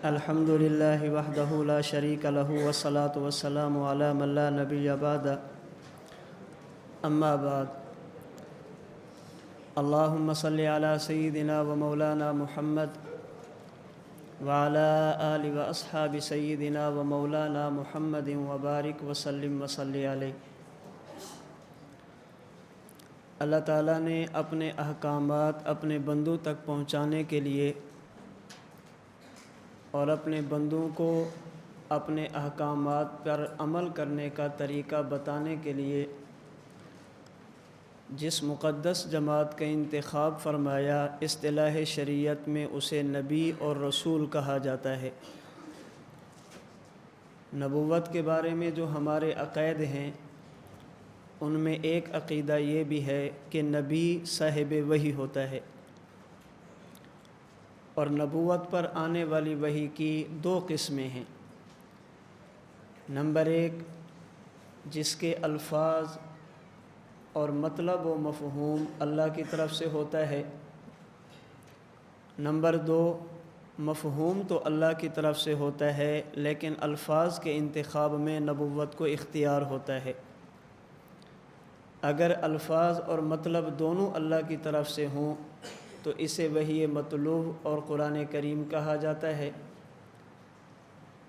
الحمد للہ وحدہ لا شریک لہ والصلاة والسلام علی من لا نبی بعد اما بعد اللہم صلی علی سیدنا و مولانا محمد وعلی آل و اصحاب سیدنا و مولانا محمد وبارک وسلم وصلی علیہ۔ اللہ تعالیٰ نے اپنے احکامات اپنے بندوں تک پہنچانے کے لیے اور اپنے بندوں کو اپنے احکامات پر عمل کرنے کا طریقہ بتانے کے لیے جس مقدس جماعت کا انتخاب فرمایا، اصطلاح شریعت میں اسے نبی اور رسول کہا جاتا ہے۔ نبوت کے بارے میں جو ہمارے عقائد ہیں ان میں ایک عقیدہ یہ بھی ہے کہ نبی صاحب وحی ہوتا ہے، اور نبوت پر آنے والی وحی کی دو قسمیں ہیں۔ نمبر ایک، جس کے الفاظ اور مطلب و مفہوم اللہ کی طرف سے ہوتا ہے۔ نمبر دو، مفہوم تو اللہ کی طرف سے ہوتا ہے لیکن الفاظ کے انتخاب میں نبوت کو اختیار ہوتا ہے۔ اگر الفاظ اور مطلب دونوں اللہ کی طرف سے ہوں تو اسے وحی مطلوب اور قرآن کریم کہا جاتا ہے۔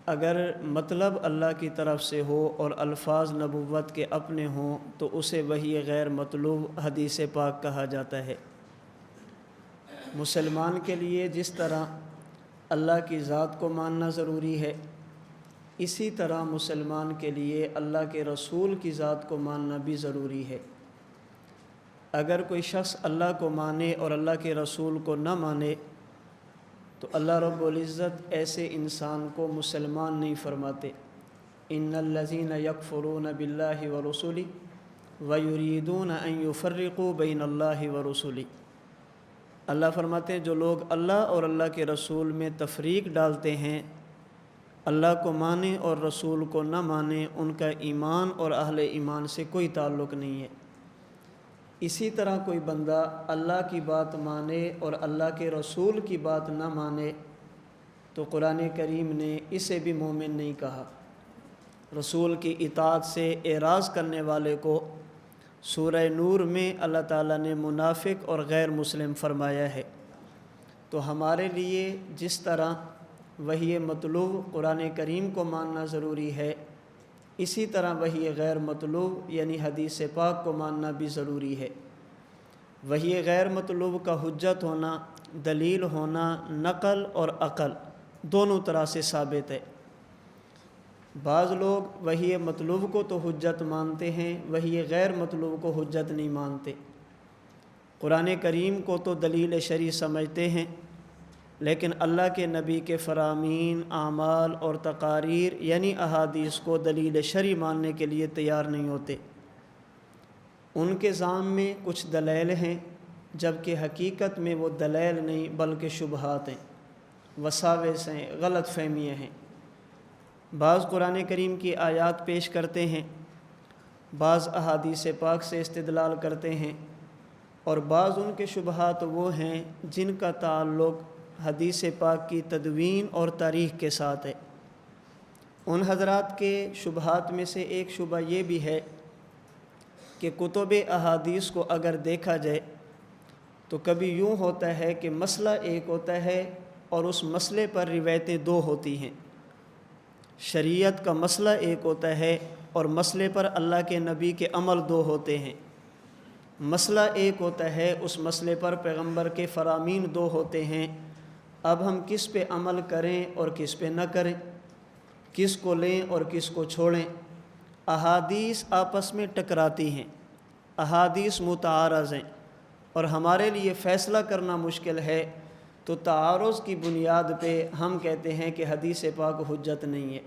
اگر مطلب اللہ کی طرف سے ہو اور الفاظ نبوت کے اپنے ہوں تو اسے وحی غیر مطلوب حدیث پاک کہا جاتا ہے۔ مسلمان کے لیے جس طرح اللہ کی ذات کو ماننا ضروری ہے، اسی طرح مسلمان کے لیے اللہ کے رسول کی ذات کو ماننا بھی ضروری ہے۔ اگر کوئی شخص اللہ کو مانے اور اللہ کے رسول کو نہ مانے تو اللہ رب العزت ایسے انسان کو مسلمان نہیں فرماتے۔ ان الذین یکفرون باللہ ورسلہ ویریدون ان یفرقوا بین اللہ ورسلہ۔ اللہ فرماتے ہیں جو لوگ اللہ اور اللہ کے رسول میں تفریق ڈالتے ہیں، اللہ کو مانیں اور رسول کو نہ مانیں، ان کا ایمان اور اہل ایمان سے کوئی تعلق نہیں ہے۔ اسی طرح کوئی بندہ اللہ کی بات مانے اور اللہ کے رسول کی بات نہ مانے تو قرآن کریم نے اسے بھی مومن نہیں کہا۔ رسول کی اطاعت سے اعراض کرنے والے کو سورہ نور میں اللہ تعالیٰ نے منافق اور غیر مسلم فرمایا ہے۔ تو ہمارے لیے جس طرح وحی مطلوب قرآن کریم کو ماننا ضروری ہے، اسی طرح وحی غیر مطلوب یعنی حدیث پاک کو ماننا بھی ضروری ہے۔ وحی غیر مطلوب کا حجت ہونا، دلیل ہونا، نقل اور عقل دونوں طرح سے ثابت ہے۔ بعض لوگ وحی مطلوب کو تو حجت مانتے ہیں، وحی غیر مطلوب کو حجت نہیں مانتے۔ قرآن کریم کو تو دلیل شرعی سمجھتے ہیں لیکن اللہ کے نبی کے فرامین، اعمال اور تقاریر یعنی احادیث کو دلیل شرعی ماننے کے لیے تیار نہیں ہوتے۔ ان کے ذہن میں کچھ دلائل ہیں جبکہ حقیقت میں وہ دلائل نہیں بلکہ شبہات ہیں، وساوس ہیں، غلط فہمیاں ہیں۔ بعض قرآن کریم کی آیات پیش کرتے ہیں، بعض احادیث پاک سے استدلال کرتے ہیں، اور بعض ان کے شبہات وہ ہیں جن کا تعلق حدیث پاک کی تدوین اور تاریخ کے ساتھ ہے۔ ان حضرات کے شبہات میں سے ایک شبہ یہ بھی ہے کہ کتب احادیث کو اگر دیکھا جائے تو کبھی یوں ہوتا ہے کہ مسئلہ ایک ہوتا ہے اور اس مسئلے پر روایتیں دو ہوتی ہیں۔ شریعت کا مسئلہ ایک ہوتا ہے اور مسئلے پر اللہ کے نبی کے عمل دو ہوتے ہیں۔ مسئلہ ایک ہوتا ہے، اس مسئلے پر پیغمبر کے فرامین دو ہوتے ہیں۔ اب ہم کس پہ عمل کریں اور کس پہ نہ کریں، کس کو لیں اور کس کو چھوڑیں۔ احادیث آپس میں ٹکراتی ہیں، احادیث متعارض ہیں، اور ہمارے لیے فیصلہ کرنا مشکل ہے، تو تعارض کی بنیاد پہ ہم کہتے ہیں کہ حدیث پاک حجت نہیں ہے۔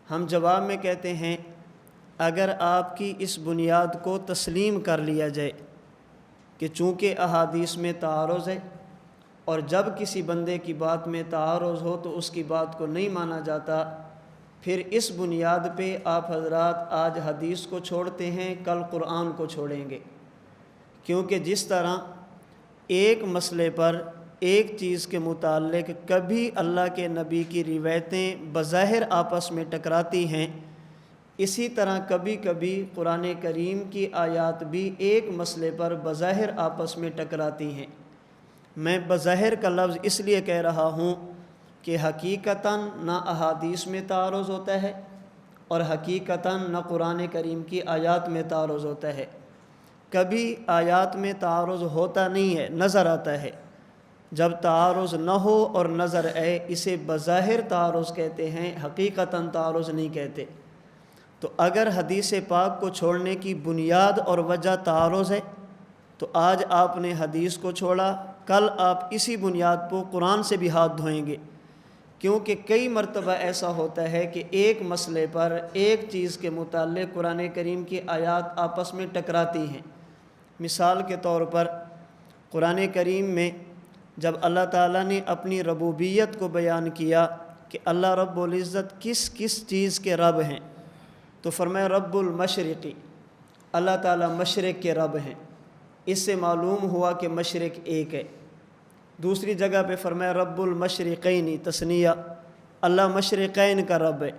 ہم جواب میں کہتے ہیں اگر آپ کی اس بنیاد کو تسلیم کر لیا جائے کہ چونکہ احادیث میں تعارض ہے اور جب کسی بندے کی بات میں تعارض ہو تو اس کی بات کو نہیں مانا جاتا، پھر اس بنیاد پہ آپ حضرات آج حدیث کو چھوڑتے ہیں، کل قرآن کو چھوڑیں گے، کیونکہ جس طرح ایک مسئلے پر ایک چیز کے متعلق کبھی اللہ کے نبی کی روایتیں بظاہر آپس میں ٹکراتی ہیں، اسی طرح کبھی کبھی قرآن کریم کی آیات بھی ایک مسئلے پر بظاہر آپس میں ٹکراتی ہیں۔ میں بظاہر کا لفظ اس لیے کہہ رہا ہوں کہ حقیقتاً نہ احادیث میں تعارض ہوتا ہے اور حقیقتاً نہ قرآن کریم کی آیات میں تعارض ہوتا ہے۔ کبھی آیات میں تعارض ہوتا نہیں ہے، نظر آتا ہے۔ جب تعارض نہ ہو اور نظر آئے اسے بظاہر تعارض کہتے ہیں، حقیقتاً تعارض نہیں کہتے۔ تو اگر حدیث پاک کو چھوڑنے کی بنیاد اور وجہ تعارض ہے تو آج آپ نے حدیث کو چھوڑا، کل آپ اسی بنیاد پر قرآن سے بھی ہاتھ دھوئیں گے، کیونکہ کئی مرتبہ ایسا ہوتا ہے کہ ایک مسئلے پر ایک چیز کے متعلق قرآن کریم کی آیات آپس میں ٹکراتی ہیں۔ مثال کے طور پر قرآن کریم میں جب اللہ تعالیٰ نے اپنی ربوبیت کو بیان کیا کہ اللہ رب العزت کس کس چیز کے رب ہیں، تو فرمایا رب المشرقی، اللہ تعالیٰ مشرق کے رب ہیں۔ اس سے معلوم ہوا کہ مشرق ایک ہے۔ دوسری جگہ پہ فرمایا رب المشرقین، تثنیہ، اللہ مشرقین کا رب ہے۔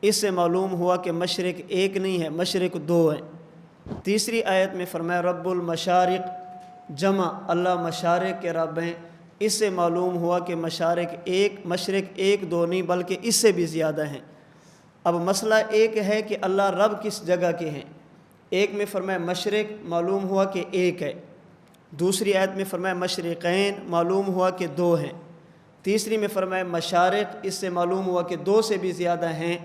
اس سے معلوم ہوا کہ مشرق ایک نہیں ہے، مشرق دو ہیں۔ تیسری آیت میں فرمایا رب المشارق، جمع، اللہ مشارق کے رب ہیں۔ اس سے معلوم ہوا کہ مشرق ایک دو نہیں بلکہ اس سے بھی زیادہ ہیں۔ اب مسئلہ ایک ہے کہ اللہ رب کس جگہ کے ہیں۔ ایک میں فرمایا مشرق، معلوم ہوا کہ ایک ہے۔ دوسری آیت میں فرمایا مشرقین، معلوم ہوا کہ دو ہیں۔ تیسری میں فرمایا مشارق، اس سے معلوم ہوا کہ دو سے بھی زیادہ ہیں۔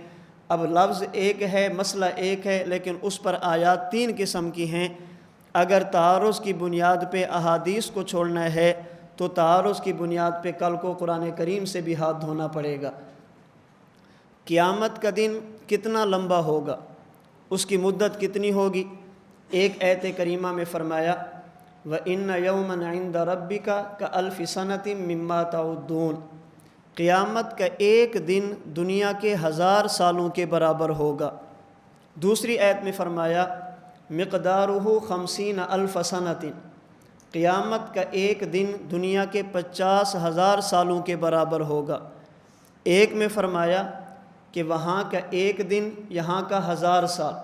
اب لفظ ایک ہے، مسئلہ ایک ہے، لیکن اس پر آیات تین قسم کی ہیں۔ اگر تعارض کی بنیاد پہ احادیث کو چھوڑنا ہے تو تعارض کی بنیاد پہ کل کو قرآن کریم سے بھی ہاتھ دھونا پڑے گا۔ قیامت کا دن کتنا لمبا ہوگا، اس کی مدت کتنی ہوگی؟ ایک آیت کریمہ میں فرمایا وَإِنَّ يَوْمًا عِنْدَ رَبِّكَ كَأَلْفِ سَنَةٍ مِّمَّا تَعُدُّونَ، قیامت کا ایک دن دنیا کے 1000 سالوں کے برابر ہوگا۔ دوسری آیت میں فرمایا مقدارہ 50,000 سنۃ، قیامت کا ایک دن دنیا کے 50,000 سالوں کے برابر ہوگا۔ ایک میں فرمایا کہ وہاں کا ایک دن یہاں کا 1000 سال۔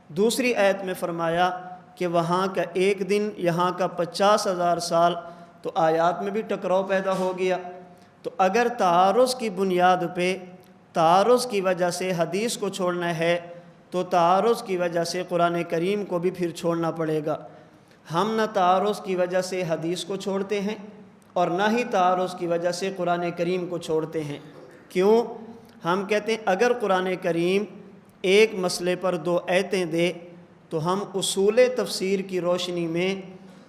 دوسری آیت میں فرمایا کہ وہاں کا ایک دن یہاں کا 50,000 سال۔ تو آیات میں بھی ٹکراؤ پیدا ہو گیا۔ تو اگر تعارض کی بنیاد پہ، تعارض کی وجہ سے حدیث کو چھوڑنا ہے تو تعارض کی وجہ سے قرآن کریم کو بھی پھر چھوڑنا پڑے گا۔ ہم نہ تعارض کی وجہ سے حدیث کو چھوڑتے ہیں اور نہ ہی تعارض کی وجہ سے قرآن کریم کو چھوڑتے ہیں۔ کیوں؟ ہم کہتے ہیں اگر قرآن کریم ایک مسئلے پر 2 آیتیں دے تو ہم اصول تفسیر کی روشنی میں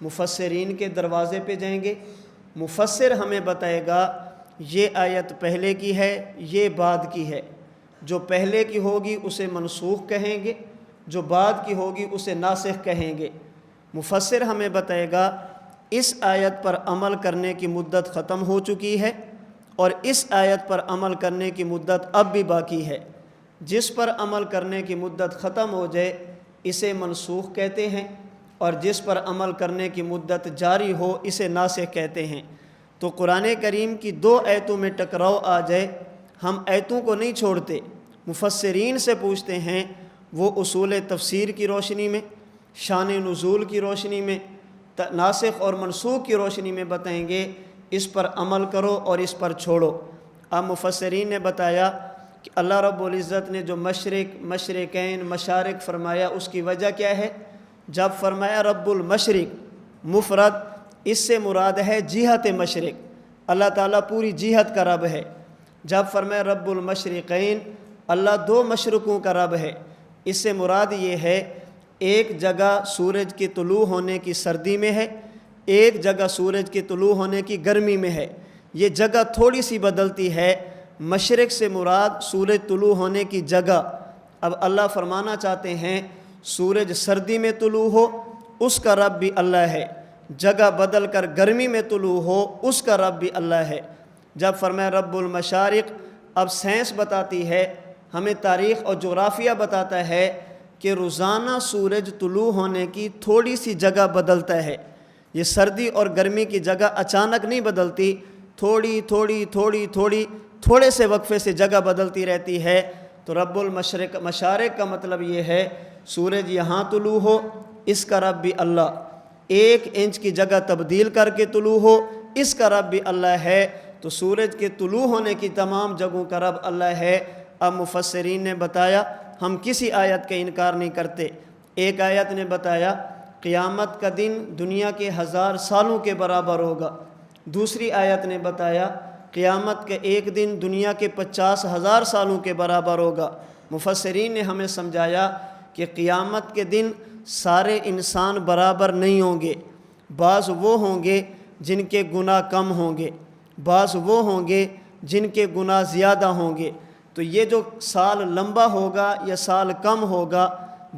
مفسرین کے دروازے پہ جائیں گے، مفسر ہمیں بتائے گا یہ آیت پہلے کی ہے، یہ بعد کی ہے۔ جو پہلے کی ہوگی اسے منسوخ کہیں گے، جو بعد کی ہوگی اسے ناسخ کہیں گے۔ مفسر ہمیں بتائے گا اس آیت پر عمل کرنے کی مدت ختم ہو چکی ہے اور اس آیت پر عمل کرنے کی مدت اب بھی باقی ہے۔ جس پر عمل کرنے کی مدت ختم ہو جائے اسے منسوخ کہتے ہیں، اور جس پر عمل کرنے کی مدت جاری ہو اسے ناسخ کہتے ہیں۔ تو قرآن کریم کی 2 آیتوں میں ٹکراؤ آ جائے، ہم آیتوں کو نہیں چھوڑتے، مفسرین سے پوچھتے ہیں، وہ اصول تفسیر کی روشنی میں، شان نزول کی روشنی میں، ناسخ اور منسوخ کی روشنی میں بتائیں گے اس پر عمل کرو اور اس پر چھوڑو۔ اب مفسرین نے بتایا کہ اللہ رب العزت نے جو مشرق، مشرقین، مشارق فرمایا اس کی وجہ کیا ہے؟ جب فرمایا رب المشرق مفرد، اس سے مراد ہے جہت مشرق، اللہ تعالیٰ پوری جہت کا رب ہے۔ جب فرمایا رب المشرقین، اللہ 2 مشرقوں کا رب ہے، اس سے مراد یہ ہے ایک جگہ سورج کے طلوع ہونے کی سردی میں ہے، ایک جگہ سورج کے طلوع ہونے کی گرمی میں ہے۔ یہ جگہ تھوڑی سی بدلتی ہے، مشرق سے مراد سورج طلوع ہونے کی جگہ۔ اب اللہ فرمانا چاہتے ہیں سورج سردی میں طلوع ہو اس کا رب بھی اللہ ہے، جگہ بدل کر گرمی میں طلوع ہو اس کا رب بھی اللہ ہے۔ جب فرمایا رب المشارق، اب سائنس بتاتی ہے، ہمیں تاریخ اور جغرافیہ بتاتا ہے کہ روزانہ سورج طلوع ہونے کی تھوڑی سی جگہ بدلتا ہے۔ یہ سردی اور گرمی کی جگہ اچانک نہیں بدلتی، تھوڑے سے وقفے سے جگہ بدلتی رہتی ہے۔ تو رب مشارق کا مطلب یہ ہے سورج یہاں طلوع ہو، اس کا رب بھی اللہ، 1 انچ کی جگہ تبدیل کر کے طلوع ہو، اس کا رب بھی اللہ ہے۔ تو سورج کے طلوع ہونے کی تمام جگہوں کا رب اللہ ہے۔ اب مفسرین نے بتایا ہم کسی آیت کا انکار نہیں کرتے۔ ایک آیت نے بتایا قیامت کا دن دنیا کے 1000 سالوں کے برابر ہوگا، دوسری آیت نے بتایا قیامت کا ایک دن دنیا کے 50,000 سالوں کے برابر ہوگا۔ مفسرین نے ہمیں سمجھایا کہ قیامت کے دن سارے انسان برابر نہیں ہوں گے، بعض وہ ہوں گے جن کے گناہ کم ہوں گے، بعض وہ ہوں گے جن کے گناہ زیادہ ہوں گے۔ تو یہ جو سال لمبا ہوگا یا سال کم ہوگا،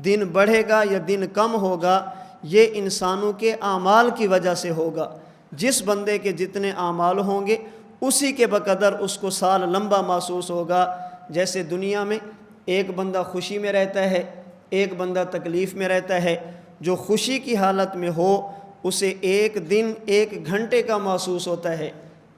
دن بڑھے گا یا دن کم ہوگا، یہ انسانوں کے اعمال کی وجہ سے ہوگا۔ جس بندے کے جتنے اعمال ہوں گے اسی کے بقدر اس کو سال لمبا محسوس ہوگا۔ جیسے دنیا میں ایک بندہ خوشی میں رہتا ہے، ایک بندہ تکلیف میں رہتا ہے۔ جو خوشی کی حالت میں ہو اسے 1 دن 1 گھنٹے کا محسوس ہوتا ہے،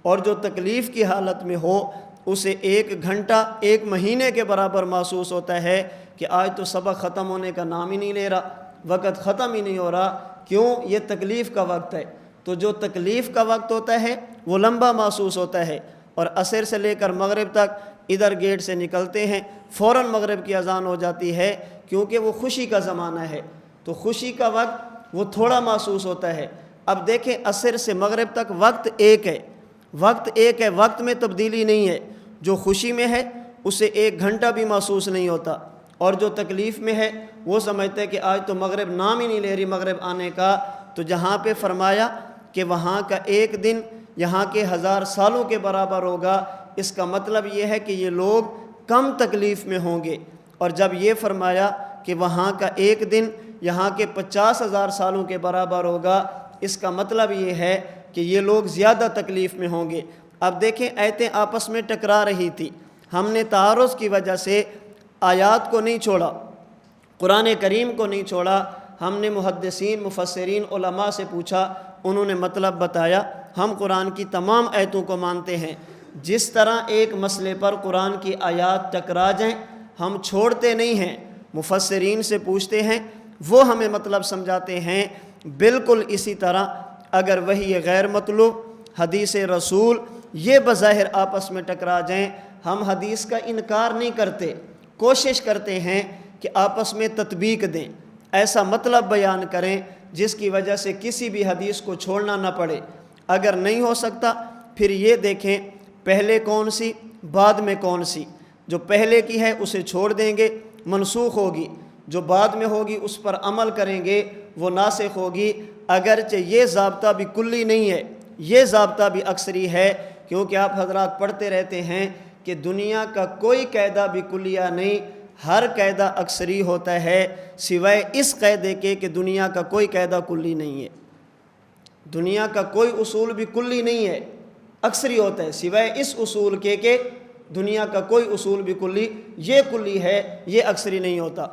اور جو تکلیف کی حالت میں ہو اسے 1 گھنٹہ 1 مہینے کے برابر محسوس ہوتا ہے کہ آج تو سبق ختم ہونے کا نام ہی نہیں لے رہا، وقت ختم ہی نہیں ہو رہا، کیوں؟ یہ تکلیف کا وقت ہے۔ تو جو تکلیف کا وقت ہوتا ہے وہ لمبا محسوس ہوتا ہے، اور عصر سے لے کر مغرب تک ادھر گیٹ سے نکلتے ہیں فوراً مغرب کی اذان ہو جاتی ہے، کیونکہ وہ خوشی کا زمانہ ہے۔ تو خوشی کا وقت وہ تھوڑا محسوس ہوتا ہے۔ اب دیکھیں عصر سے مغرب تک وقت ایک ہے، وقت میں تبدیلی نہیں ہے۔ جو خوشی میں ہے اسے 1 گھنٹہ بھی محسوس نہیں ہوتا، اور جو تکلیف میں ہے وہ سمجھتا ہے کہ آج تو مغرب نام ہی نہیں لے رہی مغرب آنے کا۔ تو جہاں پہ فرمایا کہ وہاں کا 1 دن یہاں کے 1000 سالوں کے برابر ہوگا، اس کا مطلب یہ ہے کہ یہ لوگ کم تکلیف میں ہوں گے۔ اور جب یہ فرمایا کہ وہاں کا 1 دن یہاں کے 50,000 سالوں کے برابر ہوگا، اس کا مطلب یہ ہے کہ یہ لوگ زیادہ تکلیف میں ہوں گے۔ اب دیکھیں آیتیں آپس میں ٹکرا رہی تھی، ہم نے تعارض کی وجہ سے آیات کو نہیں چھوڑا، قرآن کریم کو نہیں چھوڑا، ہم نے محدثین مفسرین علماء سے پوچھا، انہوں نے مطلب بتایا۔ ہم قرآن کی تمام آیتوں کو مانتے ہیں، جس طرح ایک مسئلے پر قرآن کی آیات ٹکرا جائیں ہم چھوڑتے نہیں ہیں، مفسرین سے پوچھتے ہیں، وہ ہمیں مطلب سمجھاتے ہیں۔ بالکل اسی طرح اگر وحی غیر مطلوب، حدیث رسول یہ بظاہر آپس میں ٹکرا جائیں، ہم حدیث کا انکار نہیں کرتے، کوشش کرتے ہیں کہ آپس میں تطبیق دیں، ایسا مطلب بیان کریں جس کی وجہ سے کسی بھی حدیث کو چھوڑنا نہ پڑے۔ اگر نہیں ہو سکتا پھر یہ دیکھیں پہلے کون سی بعد میں کون سی، جو پہلے کی ہے اسے چھوڑ دیں گے منسوخ ہوگی، جو بعد میں ہوگی اس پر عمل کریں گے وہ ناسخ ہوگی۔ اگرچہ یہ ضابطہ بھی کلی نہیں ہے، یہ ضابطہ بھی اکثری ہے، کیونکہ آپ حضرات پڑھتے رہتے ہیں کہ دنیا کا کوئی قاعدہ بھی کلیہ نہیں، ہر قاعدہ اکثری ہوتا ہے، سوائے اس قاعدے کے کہ دنیا کا کوئی قاعدہ کلی نہیں ہے، دنیا کا کوئی اصول بھی کلی نہیں ہے، اکثری ہوتا ہے، سوائے اس اصول کے کہ دنیا کا کوئی اصول بھی یہ کلی ہے، یہ اکثری نہیں ہوتا۔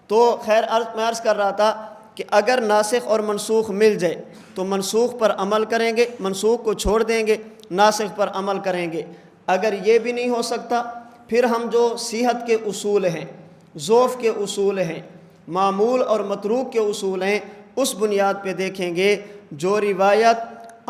تو خیر میں عرض کر رہا تھا کہ اگر ناسخ اور منسوخ مل جائے تو منسوخ پر عمل کریں گے، منسوخ کو چھوڑ دیں گے، ناسخ پر عمل کریں گے۔ اگر یہ بھی نہیں ہو سکتا پھر ہم جو صحت کے اصول ہیں، ضعف کے اصول ہیں، معمول اور متروک کے اصول ہیں، اس بنیاد پہ دیکھیں گے جو روایت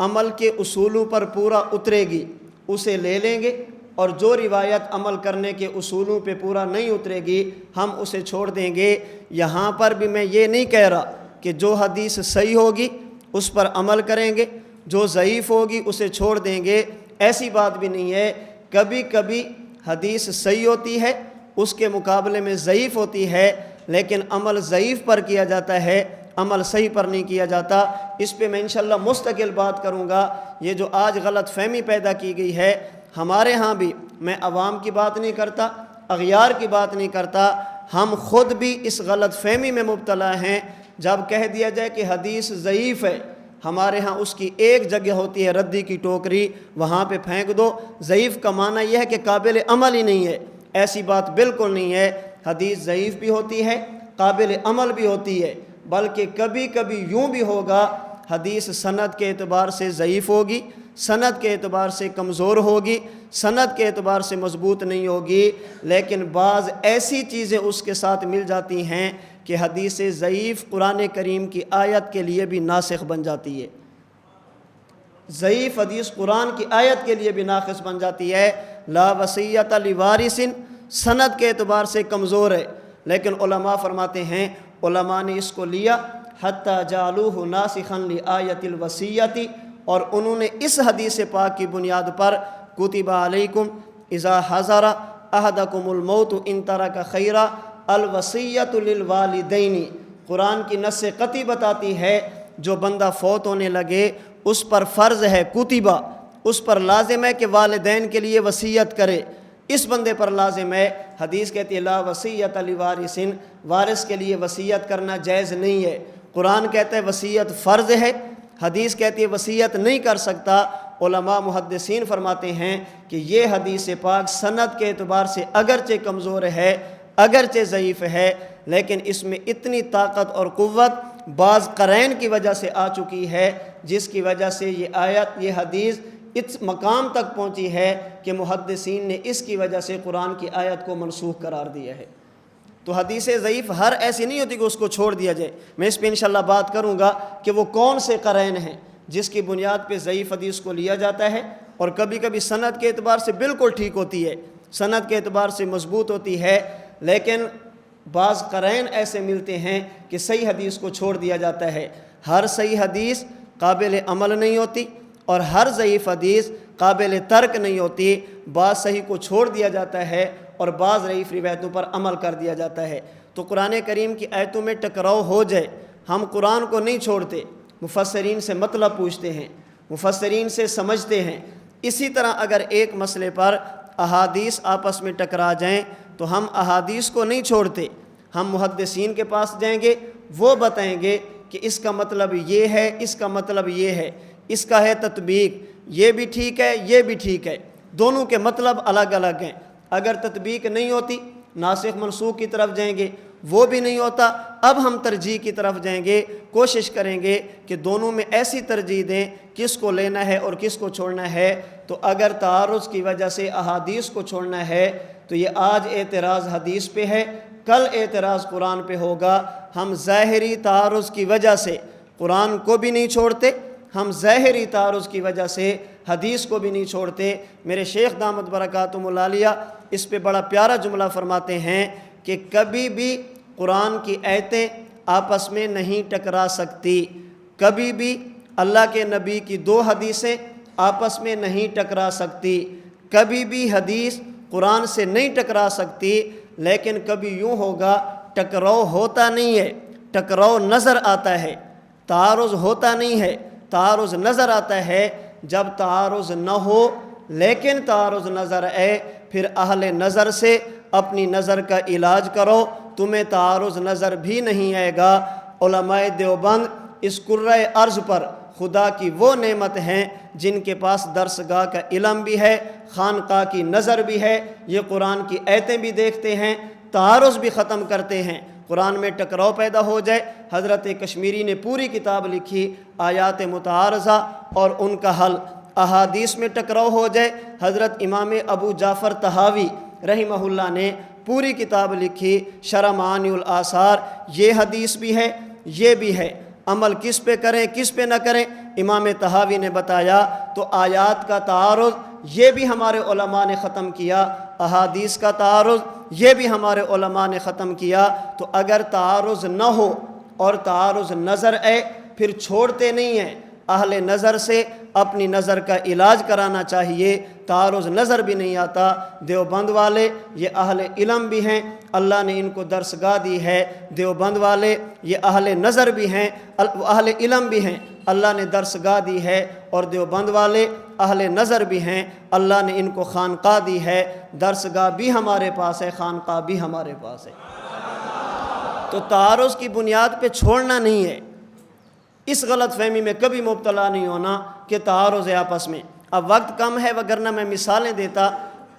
عمل کے اصولوں پر پورا اترے گی اسے لے لیں گے، اور جو روایت عمل کرنے کے اصولوں پہ پورا نہیں اترے گی ہم اسے چھوڑ دیں گے۔ یہاں پر بھی میں یہ نہیں کہہ رہا کہ جو حدیث صحیح ہوگی اس پر عمل کریں گے، جو ضعیف ہوگی اسے چھوڑ دیں گے، ایسی بات بھی نہیں ہے۔ کبھی کبھی حدیث صحیح ہوتی ہے اس کے مقابلے میں ضعیف ہوتی ہے، لیکن عمل ضعیف پر کیا جاتا ہے، عمل صحیح پر نہیں کیا جاتا۔ اس پہ میں انشاءاللہ مستقل بات کروں گا۔ یہ جو آج غلط فہمی پیدا کی گئی ہے ہمارے ہاں بھی، میں عوام کی بات نہیں کرتا، اغیار کی بات نہیں کرتا، ہم خود بھی اس غلط فہمی میں مبتلا ہیں۔ جب کہہ دیا جائے کہ حدیث ضعیف ہے، ہمارے ہاں اس کی ایک جگہ ہوتی ہے ردی کی ٹوکری، وہاں پہ پھینک دو۔ ضعیف کا معنی یہ ہے کہ قابل عمل ہی نہیں ہے، ایسی بات بالکل نہیں ہے۔ حدیث ضعیف بھی ہوتی ہے، قابل عمل بھی ہوتی ہے، بلکہ کبھی کبھی یوں بھی ہوگا حدیث سند کے اعتبار سے ضعیف ہوگی، سند کے اعتبار سے کمزور ہوگی، سند کے اعتبار سے مضبوط نہیں ہوگی، لیکن بعض ایسی چیزیں اس کے ساتھ مل جاتی ہیں کہ حدیث ضعیف قرآن کریم کی آیت کے لیے بھی ناسخ بن جاتی ہے، ضعیف حدیث قرآن کی آیت کے لیے بھی ناقص بن جاتی ہے۔ لا وصیت لوارث سند کے اعتبار سے کمزور ہے، لیکن علماء فرماتے ہیں، علماء نے اس کو لیا حتیٰ جعلوہ ناسخا لآیت الوصیت، اور انہوں نے اس حدیث پاک کی بنیاد پر کتب علیکم اذا حضر احدکم الموت ان ترک خیرا الوصیت للوالدین، قرآن کی نص قطعی بتاتی ہے جو بندہ فوت ہونے لگے اس پر فرض ہے، کتبہ اس پر لازم ہے کہ والدین کے لیے وصیت کرے، اس بندے پر لازم ہے۔ حدیث کہتی ہے لا وصیت لوارث، وارث کے لیے وصیت کرنا جائز نہیں ہے، قرآن کہتا ہے وصیت فرض ہے، حدیث کہتی ہے وصیت نہیں کر سکتا۔ علماء محدثین فرماتے ہیں کہ یہ حدیث پاک سند کے اعتبار سے اگرچہ کمزور ہے، اگرچہ ضعیف ہے، لیکن اس میں اتنی طاقت اور قوت بعض قرائن کی وجہ سے آ چکی ہے جس کی وجہ سے یہ آیت، یہ حدیث اس مقام تک پہنچی ہے کہ محدثین نے اس کی وجہ سے قرآن کی آیت کو منسوخ قرار دیا ہے۔ تو حدیث ضعیف ہر ایسی نہیں ہوتی کہ اس کو چھوڑ دیا جائے، میں اس پہ انشاءاللہ بات کروں گا کہ وہ کون سے قرائن ہیں جس کی بنیاد پہ ضعیف حدیث کو لیا جاتا ہے، اور کبھی کبھی سند کے اعتبار سے بالکل ٹھیک ہوتی ہے، سند کے اعتبار سے مضبوط ہوتی ہے، لیکن بعض قرائن ایسے ملتے ہیں کہ صحیح حدیث کو چھوڑ دیا جاتا ہے۔ ہر صحیح حدیث قابل عمل نہیں ہوتی اور ہر ضعیف حدیث قابل ترک نہیں ہوتی، بعض صحیح کو چھوڑ دیا جاتا ہے اور بعض ضعیف روایتوں پر عمل کر دیا جاتا ہے۔ تو قرآن کریم کی آیتوں میں ٹکراؤ ہو جائے، ہم قرآن کو نہیں چھوڑتے، مفسرین سے مطلب پوچھتے ہیں، مفسرین سے سمجھتے ہیں۔ اسی طرح اگر ایک مسئلے پر احادیث آپس میں ٹکرا جائیں تو ہم احادیث کو نہیں چھوڑتے، ہم محدثین کے پاس جائیں گے، وہ بتائیں گے کہ اس کا مطلب یہ ہے، اس کا مطلب یہ ہے، اس کا ہے تطبیق، یہ بھی ٹھیک ہے، یہ بھی ٹھیک ہے، دونوں کے مطلب الگ الگ ہیں۔ اگر تطبیق نہیں ہوتی ناسخ منسوخ کی طرف جائیں گے، وہ بھی نہیں ہوتا، اب ہم ترجیح کی طرف جائیں گے، کوشش کریں گے کہ دونوں میں ایسی ترجیح دیں کس کو لینا ہے اور کس کو چھوڑنا ہے۔ تو اگر تعارض کی وجہ سے احادیث کو چھوڑنا ہے تو یہ آج اعتراض حدیث پہ ہے، کل اعتراض قرآن پہ ہوگا۔ ہم ظاہری تعارض کی وجہ سے قرآن کو بھی نہیں چھوڑتے، ہم ظاہری تعارض کی وجہ سے حدیث کو بھی نہیں چھوڑتے۔ میرے شیخ دامت برکاتہم العالیہ اس پہ بڑا پیارا جملہ فرماتے ہیں کہ کبھی بھی قرآن کی آیتیں آپس میں نہیں ٹکرا سکتی، کبھی بھی اللہ کے نبی کی دو حدیثیں آپس میں نہیں ٹکرا سکتی، کبھی بھی حدیث قرآن سے نہیں ٹکرا سکتی، لیکن کبھی یوں ہوگا ٹکراؤ ہوتا نہیں ہے، ٹکراؤ نظر آتا ہے، تعارض ہوتا نہیں ہے، تعارض نظر آتا ہے۔ جب تعارض نہ ہو لیکن تعارض نظر آئے، پھر اہل نظر سے اپنی نظر کا علاج کرو، تمہیں تعارض نظر بھی نہیں آئے گا۔ علماء دیوبند اس کرۂ ارض پر خدا کی وہ نعمت ہیں جن کے پاس درسگاہ کا علم بھی ہے، خانقاہ کی نظر بھی ہے، یہ قرآن کی آیتیں بھی دیکھتے ہیں، تعارض بھی ختم کرتے ہیں۔ قرآن میں ٹکراؤ پیدا ہو جائے، حضرت کشمیری نے پوری کتاب لکھی آیات متعارضہ اور ان کا حل۔ احادیث میں ٹکراؤ ہو جائے، حضرت امام ابو جعفر طحاوی رحمہ اللہ نے پوری کتاب لکھی شرح معانی الآثار، یہ حدیث بھی ہے، یہ بھی ہے، عمل کس پہ کریں کس پہ نہ کریں امام طحاوی نے بتایا۔ تو آیات کا تعارض یہ بھی ہمارے علماء نے ختم کیا، احادیث کا تعارض یہ بھی ہمارے علماء نے ختم کیا۔ تو اگر تعارض نہ ہو اور تعارض نظر آئے پھر چھوڑتے نہیں ہیں، اہل نظر سے اپنی نظر کا علاج کرانا چاہیے۔ تعارض نظر بھی نہیں آتا، دیوبند والے یہ اہل علم بھی ہیں، اللہ نے ان کو درسگاہ دی ہے، دیوبند والے یہ اہل نظر بھی ہیں، اہل علم بھی ہیں، اللہ نے درسگاہ دی ہے، اور دیوبند والے اہل نظر بھی ہیں، اللہ نے ان کو خانقاہ دی ہے، درسگاہ بھی ہمارے پاس ہے، خانقاہ بھی ہمارے پاس ہے۔ تو تعارض کی بنیاد پہ چھوڑنا نہیں ہے، اس غلط فہمی میں کبھی مبتلا نہیں ہونا کہ تعارض ہے آپس میں۔ اب وقت کم ہے وگرنہ میں مثالیں دیتا،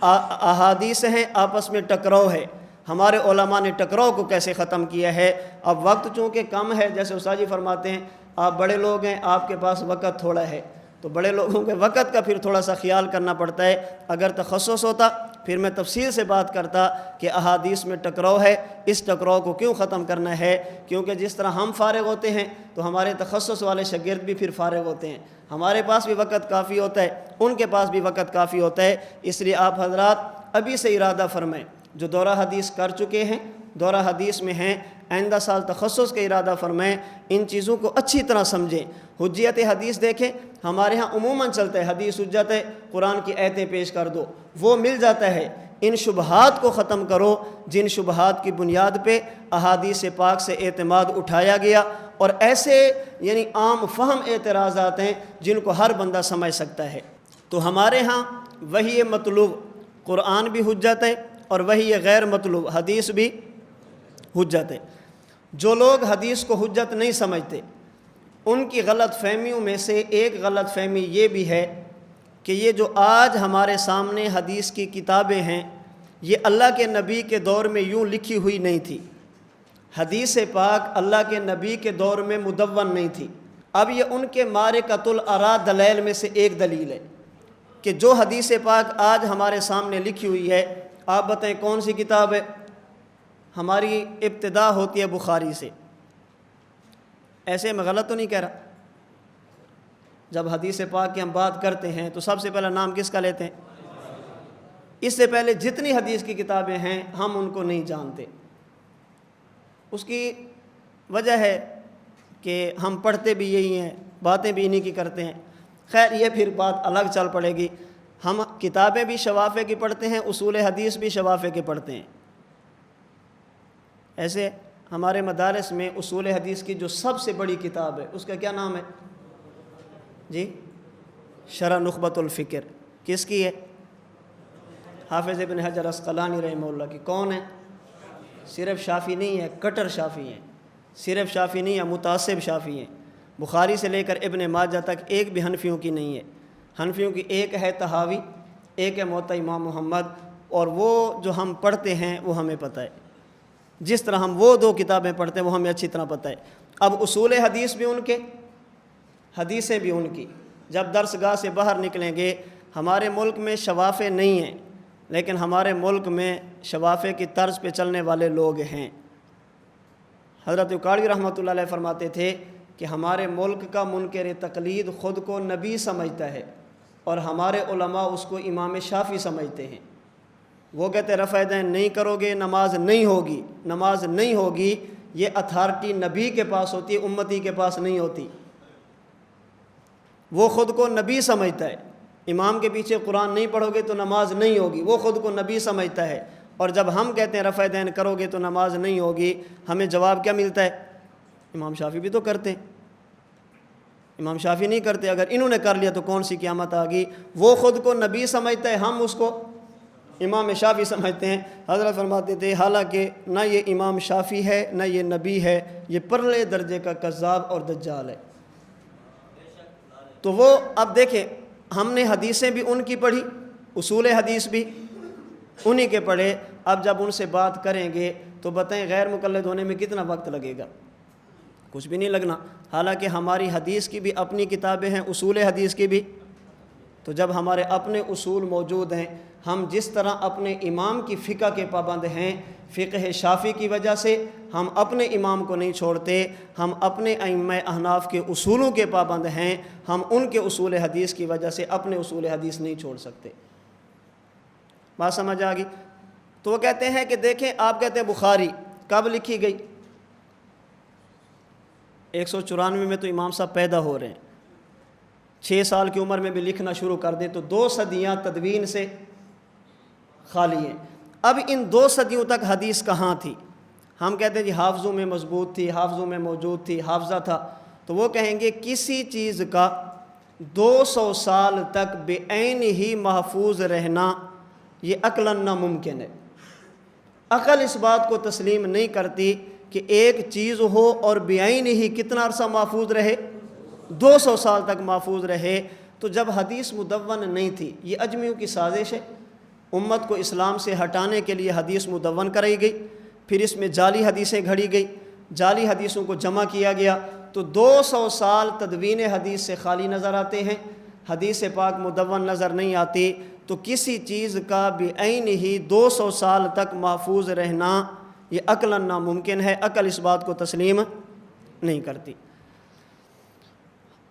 احادیث ہیں آپس میں ٹکراؤ ہے، ہمارے علماء نے ٹکراؤ کو کیسے ختم کیا ہے۔ اب وقت چونکہ کم ہے، جیسے استاد جی فرماتے ہیں آپ بڑے لوگ ہیں، آپ کے پاس وقت تھوڑا ہے، تو بڑے لوگوں کے وقت کا پھر تھوڑا سا خیال کرنا پڑتا ہے۔ اگر تخصص ہوتا پھر میں تفصیل سے بات کرتا کہ احادیث میں ٹکراؤ ہے، اس ٹکراؤ کو کیوں ختم کرنا ہے، کیونکہ جس طرح ہم فارغ ہوتے ہیں تو ہمارے تخصص والے شاگرد بھی پھر فارغ ہوتے ہیں، ہمارے پاس بھی وقت کافی ہوتا ہے، ان کے پاس بھی وقت کافی ہوتا ہے۔ اس لیے آپ حضرات ابھی سے ارادہ فرمائیں، جو دورہ حدیث کر چکے ہیں، دورہ حدیث میں ہیں، آئندہ سال تخصص کا ارادہ فرمائیں، ان چیزوں کو اچھی طرح سمجھیں۔ حجیت حدیث دیکھیں، ہمارے ہاں عموماً چلتا ہے حدیث حجت ہے، قرآن کی آیتیں پیش کر دو، وہ مل جاتا ہے۔ ان شبہات کو ختم کرو جن شبہات کی بنیاد پہ احادیث پاک سے اعتماد اٹھایا گیا، اور ایسے یعنی عام فہم اعتراضات ہیں جن کو ہر بندہ سمجھ سکتا ہے۔ تو ہمارے ہاں وہی مطلوب قرآن بھی حجت ہے، اور وہی غیر مطلوب حدیث بھی حجت ہے۔ جو لوگ حدیث کو حجت نہیں سمجھتے، ان کی غلط فہمیوں میں سے ایک غلط فہمی یہ بھی ہے کہ یہ جو آج ہمارے سامنے حدیث کی کتابیں ہیں، یہ اللہ کے نبی کے دور میں یوں لکھی ہوئی نہیں تھی۔ حدیث پاک اللہ کے نبی کے دور میں مدون نہیں تھی۔ اب یہ ان کے معرکۃ الآراء دلائل میں سے ایک دلیل ہے کہ جو حدیث پاک آج ہمارے سامنے لکھی ہوئی ہے، آپ بتائیں کون سی کتاب ہے؟ ہماری ابتدا ہوتی ہے بخاری سے۔ ایسے میں غلط تو نہیں کہہ رہا؟ جب حدیث پاک کی ہم بات کرتے ہیں تو سب سے پہلا نام کس کا لیتے ہیں؟ اس سے پہلے جتنی حدیث کی کتابیں ہیں ہم ان کو نہیں جانتے۔ اس کی وجہ ہے کہ ہم پڑھتے بھی یہی ہیں، باتیں بھی انہی کی کرتے ہیں۔ خیر یہ پھر بات الگ چل پڑے گی۔ ہم کتابیں بھی شوافے کی پڑھتے ہیں، اصول حدیث بھی شوافے کے پڑھتے ہیں۔ ایسے ہمارے مدارس میں اصول حدیث کی جو سب سے بڑی کتاب ہے اس کا کیا نام ہے جی؟ شرح نخبۃ الفکر۔ کس کی ہے؟ حافظ ابن حجر عسقلانی رحمہ اللہ کی۔ کون ہے؟ صرف شافعی نہیں ہے، کٹر شافعی ہیں، صرف شافعی نہیں ہے، متعصب شافعی ہیں۔ بخاری سے لے کر ابن ماجہ تک ایک بھی حنفیوں کی نہیں ہے۔ حنفیوں کی ایک ہے طحاوی، ایک ہے موطا امام محمد، اور وہ جو ہم پڑھتے ہیں وہ ہمیں پتہ ہے۔ جس طرح ہم وہ دو کتابیں پڑھتے ہیں وہ ہمیں اچھی طرح پتہ ہے۔ اب اصول حدیث بھی ان کے، حدیثیں بھی ان کی۔ جب درسگاہ سے باہر نکلیں گے، ہمارے ملک میں شوافے نہیں ہیں، لیکن ہمارے ملک میں شوافے کی طرز پہ چلنے والے لوگ ہیں۔ حضرت اکاڑی رحمۃ اللہ علیہ فرماتے تھے کہ ہمارے ملک کا منکر تقلید خود کو نبی سمجھتا ہے، اور ہمارے علماء اس کو امام شافعی سمجھتے ہیں۔ وہ کہتے ہیں رفع دین نہیں کرو گے نماز نہیں ہوگی، نماز نہیں ہوگی، یہ اتھارٹی نبی کے پاس ہوتی ہے، امتی کے پاس نہیں ہوتی۔ وہ خود کو نبی سمجھتا ہے، امام کے پیچھے قرآن نہیں پڑھو گے تو نماز نہیں ہوگی، وہ خود کو نبی سمجھتا ہے۔ اور جب ہم کہتے ہیں رفع دین کرو گے تو نماز نہیں ہوگی، ہمیں جواب کیا ملتا ہے؟ امام شافعی بھی تو کرتے ہیں، امام شافعی نہیں کرتے، اگر انہوں نے کر لیا تو کون سی قیامت آ گئی؟ وہ خود کو نبی سمجھتا ہے، ہم اس کو امام شافعی سمجھتے ہیں۔ حضرت فرماتے تھے حالانکہ نہ یہ امام شافعی ہے نہ یہ نبی ہے، یہ پرلے درجے کا کذاب اور دجال ہے۔ تو وہ اب دیکھیں، ہم نے حدیثیں بھی ان کی پڑھی، اصول حدیث بھی انہی کے پڑھے۔ اب جب ان سے بات کریں گے تو بتائیں غیر مقلد ہونے میں کتنا وقت لگے گا؟ کچھ بھی نہیں لگنا۔ حالانکہ ہماری حدیث کی بھی اپنی کتابیں ہیں، اصول حدیث کی بھی۔ تو جب ہمارے اپنے اصول موجود ہیں، ہم جس طرح اپنے امام کی فقہ کے پابند ہیں، فقہ شافعی کی وجہ سے ہم اپنے امام کو نہیں چھوڑتے، ہم اپنے ائمہ احناف کے اصولوں کے پابند ہیں، ہم ان کے اصول حدیث کی وجہ سے اپنے اصول حدیث نہیں چھوڑ سکتے۔ بات سمجھ آ گئی؟ تو وہ کہتے ہیں کہ دیکھیں، آپ کہتے ہیں بخاری کب لکھی گئی؟ 194 میں تو امام صاحب پیدا ہو رہے ہیں، 6 سال کی عمر میں بھی لکھنا شروع کر دیں تو 2 صدیاں تدوین سے خالی ہیں۔ اب ان 2 صدیوں تک حدیث کہاں تھی؟ ہم کہتے ہیں جی حافظوں میں مضبوط تھی، حافظوں میں موجود تھی، حافظہ تھا۔ تو وہ کہیں گے کسی چیز کا 200 سال تک بے عین ہی محفوظ رہنا یہ عقلاً ناممکن ہے۔ عقل اس بات کو تسلیم نہیں کرتی کہ ایک چیز ہو اور بے عین ہی کتنا عرصہ محفوظ رہے، 200 سال تک محفوظ رہے۔ تو جب حدیث مدون نہیں تھی، یہ اجمیوں کی سازش ہے، امت کو اسلام سے ہٹانے کے لیے حدیث مدون کرائی گئی، پھر اس میں جعلی حدیثیں گھڑی گئی، جعلی حدیثوں کو جمع کیا گیا، تو 200 سال تدوین حدیث سے خالی نظر آتے ہیں، حدیث پاک مدون نظر نہیں آتی، تو کسی چیز کا بعین ہی 200 سال تک محفوظ رہنا یہ عقلاً ناممکن ہے، عقل اس بات کو تسلیم نہیں کرتی۔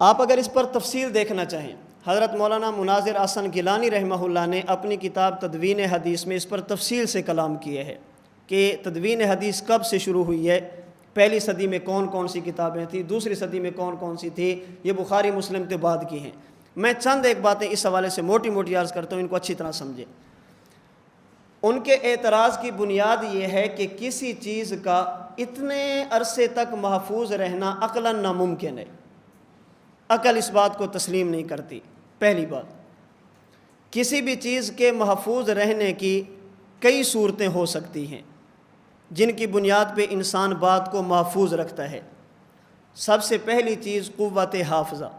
آپ اگر اس پر تفصیل دیکھنا چاہیں، حضرت مولانا مناظر احسن گیلانی رحمہ اللہ نے اپنی کتاب تدوین حدیث میں اس پر تفصیل سے کلام کیے ہیں کہ تدوین حدیث کب سے شروع ہوئی ہے، پہلی صدی میں کون کون سی کتابیں تھیں، دوسری صدی میں کون کون سی تھی، یہ بخاری مسلم کے بعد کی ہیں۔ میں چند ایک باتیں اس حوالے سے موٹی موٹی عرض کرتا ہوں، ان کو اچھی طرح سمجھیں۔ ان کے اعتراض کی بنیاد یہ ہے کہ کسی چیز کا اتنے عرصے تک محفوظ رہنا عقلاً ناممکن ہے، عقل اس بات کو تسلیم نہیں کرتی۔ پہلی بات، کسی بھی چیز کے محفوظ رہنے کی کئی صورتیں ہو سکتی ہیں جن کی بنیاد پہ انسان بات کو محفوظ رکھتا ہے۔ سب سے پہلی چیز قوت حافظہ،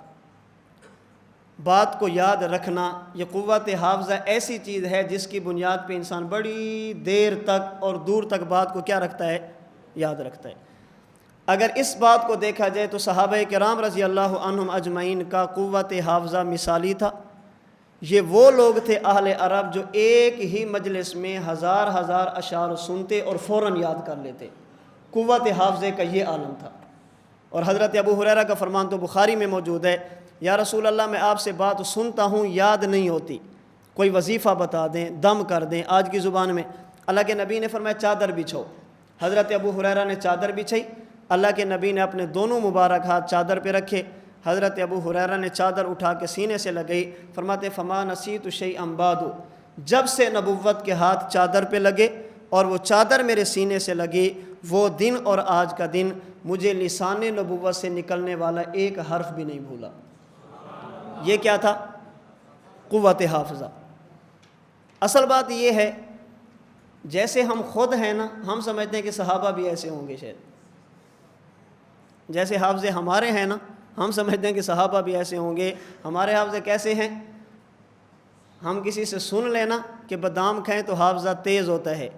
بات کو یاد رکھنا۔ یہ قوت حافظہ ایسی چیز ہے جس کی بنیاد پہ انسان بڑی دیر تک اور دور تک بات کو کیا رکھتا ہے، یاد رکھتا ہے۔ اگر اس بات کو دیکھا جائے تو صحابہ کرام رضی اللہ عنہم اجمعین کا قوت حافظہ مثالی تھا۔ یہ وہ لوگ تھے اہل عرب جو ایک ہی مجلس میں ہزار ہزار اشعار سنتے اور فوراً یاد کر لیتے، قوت حافظے کا یہ عالم تھا۔ اور حضرت ابو ہریرہ کا فرمان تو بخاری میں موجود ہے، یا رسول اللہ میں آپ سے بات سنتا ہوں یاد نہیں ہوتی، کوئی وظیفہ بتا دیں، دم کر دیں آج کی زبان میں۔ اللہ کے نبی نے فرمایا چادر بچھو، حضرت ابو ہریرہ نے چادر بچھائی، اللہ کے نبی نے اپنے دونوں مبارک ہاتھ چادر پہ رکھے، حضرت ابو ہریرہ نے چادر اٹھا کے سینے سے لگئی، فرماتے فما نسیت شیئا بعد، جب سے نبوت کے ہاتھ چادر پہ لگے اور وہ چادر میرے سینے سے لگی، وہ دن اور آج کا دن مجھے لسان نبوت سے نکلنے والا ایک حرف بھی نہیں بھولا۔ یہ کیا تھا؟ قوت حافظہ۔ اصل بات یہ ہے، جیسے ہم خود ہیں نا، ہم سمجھتے ہیں کہ صحابہ بھی ایسے ہوں گے، شاید جیسے حافظے ہمارے ہیں نا، ہم سمجھتے ہیں کہ صحابہ بھی ایسے ہوں گے۔ ہمارے حافظے کیسے ہیں؟ ہم کسی سے سن لینا کہ بادام کھائیں تو حافظہ تیز ہوتا ہے،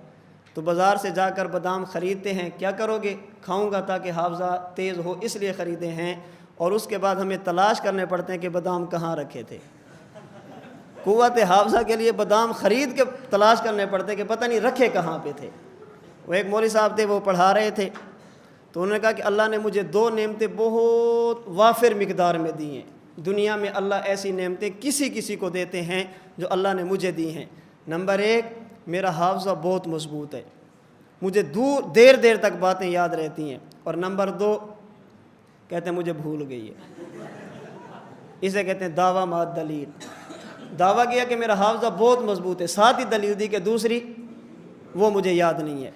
تو بازار سے جا کر بادام خریدتے ہیں، کیا کرو گے؟ کھاؤں گا تاکہ حافظہ تیز ہو، اس لیے خریدے ہیں، اور اس کے بعد ہمیں تلاش کرنے پڑتے ہیں کہ بادام کہاں رکھے تھے۔ قوت حافظہ کے لیے بادام خرید کے تلاش کرنے پڑتے کہ پتہ نہیں رکھے کہاں پہ تھے۔ وہ ایک مولوی صاحب تھے، وہ پڑھا رہے تھے، تو انہوں نے کہا کہ اللہ نے مجھے 2 نعمتیں بہت وافر مقدار میں دی ہیں، دنیا میں اللہ ایسی نعمتیں کسی کو دیتے ہیں جو اللہ نے مجھے دی ہیں۔ نمبر 1، میرا حافظہ بہت مضبوط ہے، مجھے دیر تک باتیں یاد رہتی ہیں، اور نمبر 2 کہتے ہیں مجھے بھول گئی ہے۔ اسے کہتے ہیں دعویٰ مع دلیل، دعویٰ کیا کہ میرا حافظہ بہت مضبوط ہے، ساتھ ہی دلیل دی کہ دوسری وہ مجھے یاد نہیں ہے۔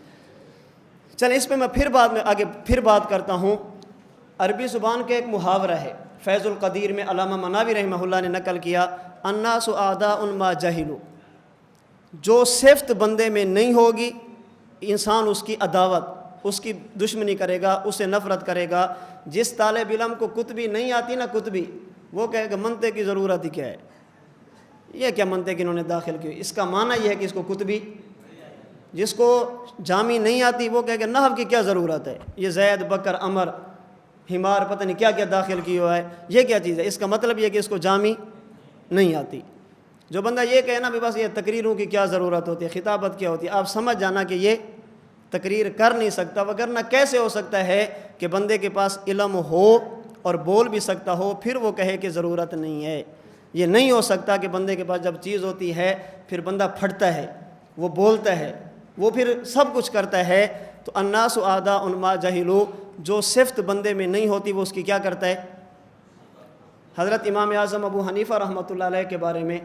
چلیں اس پہ میں پھر بات کرتا ہوں۔ عربی زبان کا ایک محاورہ ہے، فیض القدیر میں علامہ مناوی رحمہ اللہ نے نقل کیا، الناس اعداء ما جہلوا، جو صفت بندے میں نہیں ہوگی انسان اس کی عداوت، اس کی دشمنی کرے گا، اسے نفرت کرے گا۔ جس طالب علم کو کتبی نہیں آتی نا، کتبی، وہ کہے گا منطق کی ضرورت ہی کیا ہے، یہ کیا منطق انہوں نے داخل کی، اس کا معنی یہ ہے کہ اس کو کتبی، جس کو جامی نہیں آتی وہ کہے گا نحو کی کیا ضرورت ہے، یہ زید بکر عمر حمار پتہ نہیں کیا کیا داخل کی ہوا ہے، یہ کیا چیز ہے، اس کا مطلب یہ کہ اس کو جامی نہیں آتی۔ جو بندہ یہ کہے نا بھی بس یہ تقریروں کی کیا ضرورت ہوتی ہے، خطابت کیا ہوتی ہے، آپ سمجھ جانا کہ یہ تقریر کر نہیں سکتا، وگرنہ کیسے ہو سکتا ہے کہ بندے کے پاس علم ہو اور بول بھی سکتا ہو پھر وہ کہے کہ ضرورت نہیں ہے۔ یہ نہیں ہو سکتا کہ بندے کے پاس جب چیز ہوتی ہے پھر بندہ پھٹتا ہے، وہ بولتا ہے، وہ پھر سب کچھ کرتا ہے۔ تو الناس اعداء ما جہلوا، جو صفت بندے میں نہیں ہوتی وہ اس کی کیا کرتا ہے۔ حضرت امام اعظم ابو حنیفہ رحمۃ اللہ علیہ کے بارے میں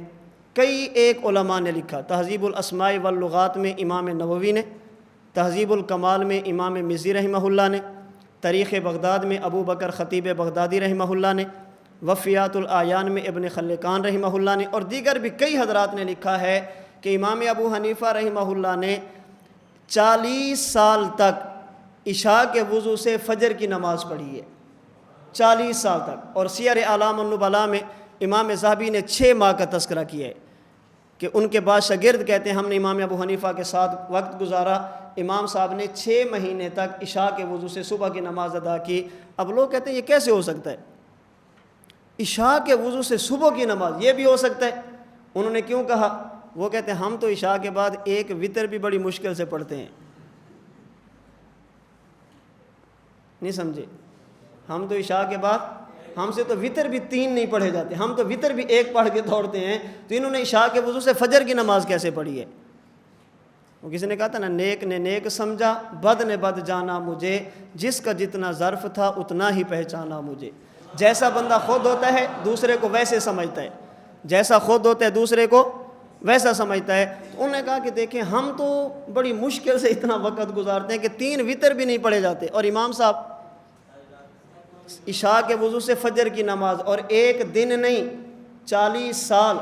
کئی ایک علماء نے لکھا، تہذیب الاسماء واللغات میں امام نووی نے، تہذیب الکمال میں امام مزی رحمہ اللہ نے، تاریخ بغداد میں ابو بکر خطیب بغدادی رحمہ اللہ نے، وفیات الاعیان میں ابن خلقان رحمہ اللہ نے، اور دیگر بھی کئی حضرات نے لکھا ہے کہ امام ابو حنیفہ رحمہ اللہ نے 40 سال تک عشاء کے وضو سے فجر کی نماز پڑھی ہے، 40 سال تک۔ اور سیر اعلام النبلاء میں امام ذہبی نے 6 ماہ کا تذکرہ کیا ہے کہ ان کے بعد شاگرد کہتے ہیں ہم نے امام ابو حنیفہ کے ساتھ وقت گزارا، امام صاحب نے 6 مہینے تک عشاء کے وضو سے صبح کی نماز ادا کی۔ اب لوگ کہتے ہیں یہ کیسے ہو سکتا ہے، عشاء کے وضو سے صبح کی نماز، یہ بھی ہو سکتا ہے؟ انہوں نے کیوں کہا؟ وہ کہتے ہیں ہم تو عشاء کے بعد ایک وتر بھی بڑی مشکل سے پڑھتے ہیں۔ نہیں سمجھے؟ ہم تو عشاء کے بعد، ہم سے تو وتر بھی 3 نہیں پڑھے جاتے، ہم تو وتر بھی 1 پڑھ کے دوڑتے ہیں، تو انہوں نے عشاء کے وضو سے فجر کی نماز کیسے پڑھی ہے؟ وہ کسی نے کہا تھا نا، نیک نے نیک سمجھا، بد نے بد جانا مجھے، جس کا جتنا ظرف تھا اتنا ہی پہچانا مجھے۔ جیسا بندہ خود ہوتا ہے دوسرے کو ویسے سمجھتا ہے، جیسا خود ہوتا ہے دوسرے کو ویسا سمجھتا ہے۔ تو انہوں نے کہا کہ دیکھیں ہم تو بڑی مشکل سے اتنا وقت گزارتے ہیں کہ 3 وتر بھی نہیں پڑھے جاتے، اور امام صاحب عشاء کے وضو سے فجر کی نماز، اور 1 دن نہیں 40 سال۔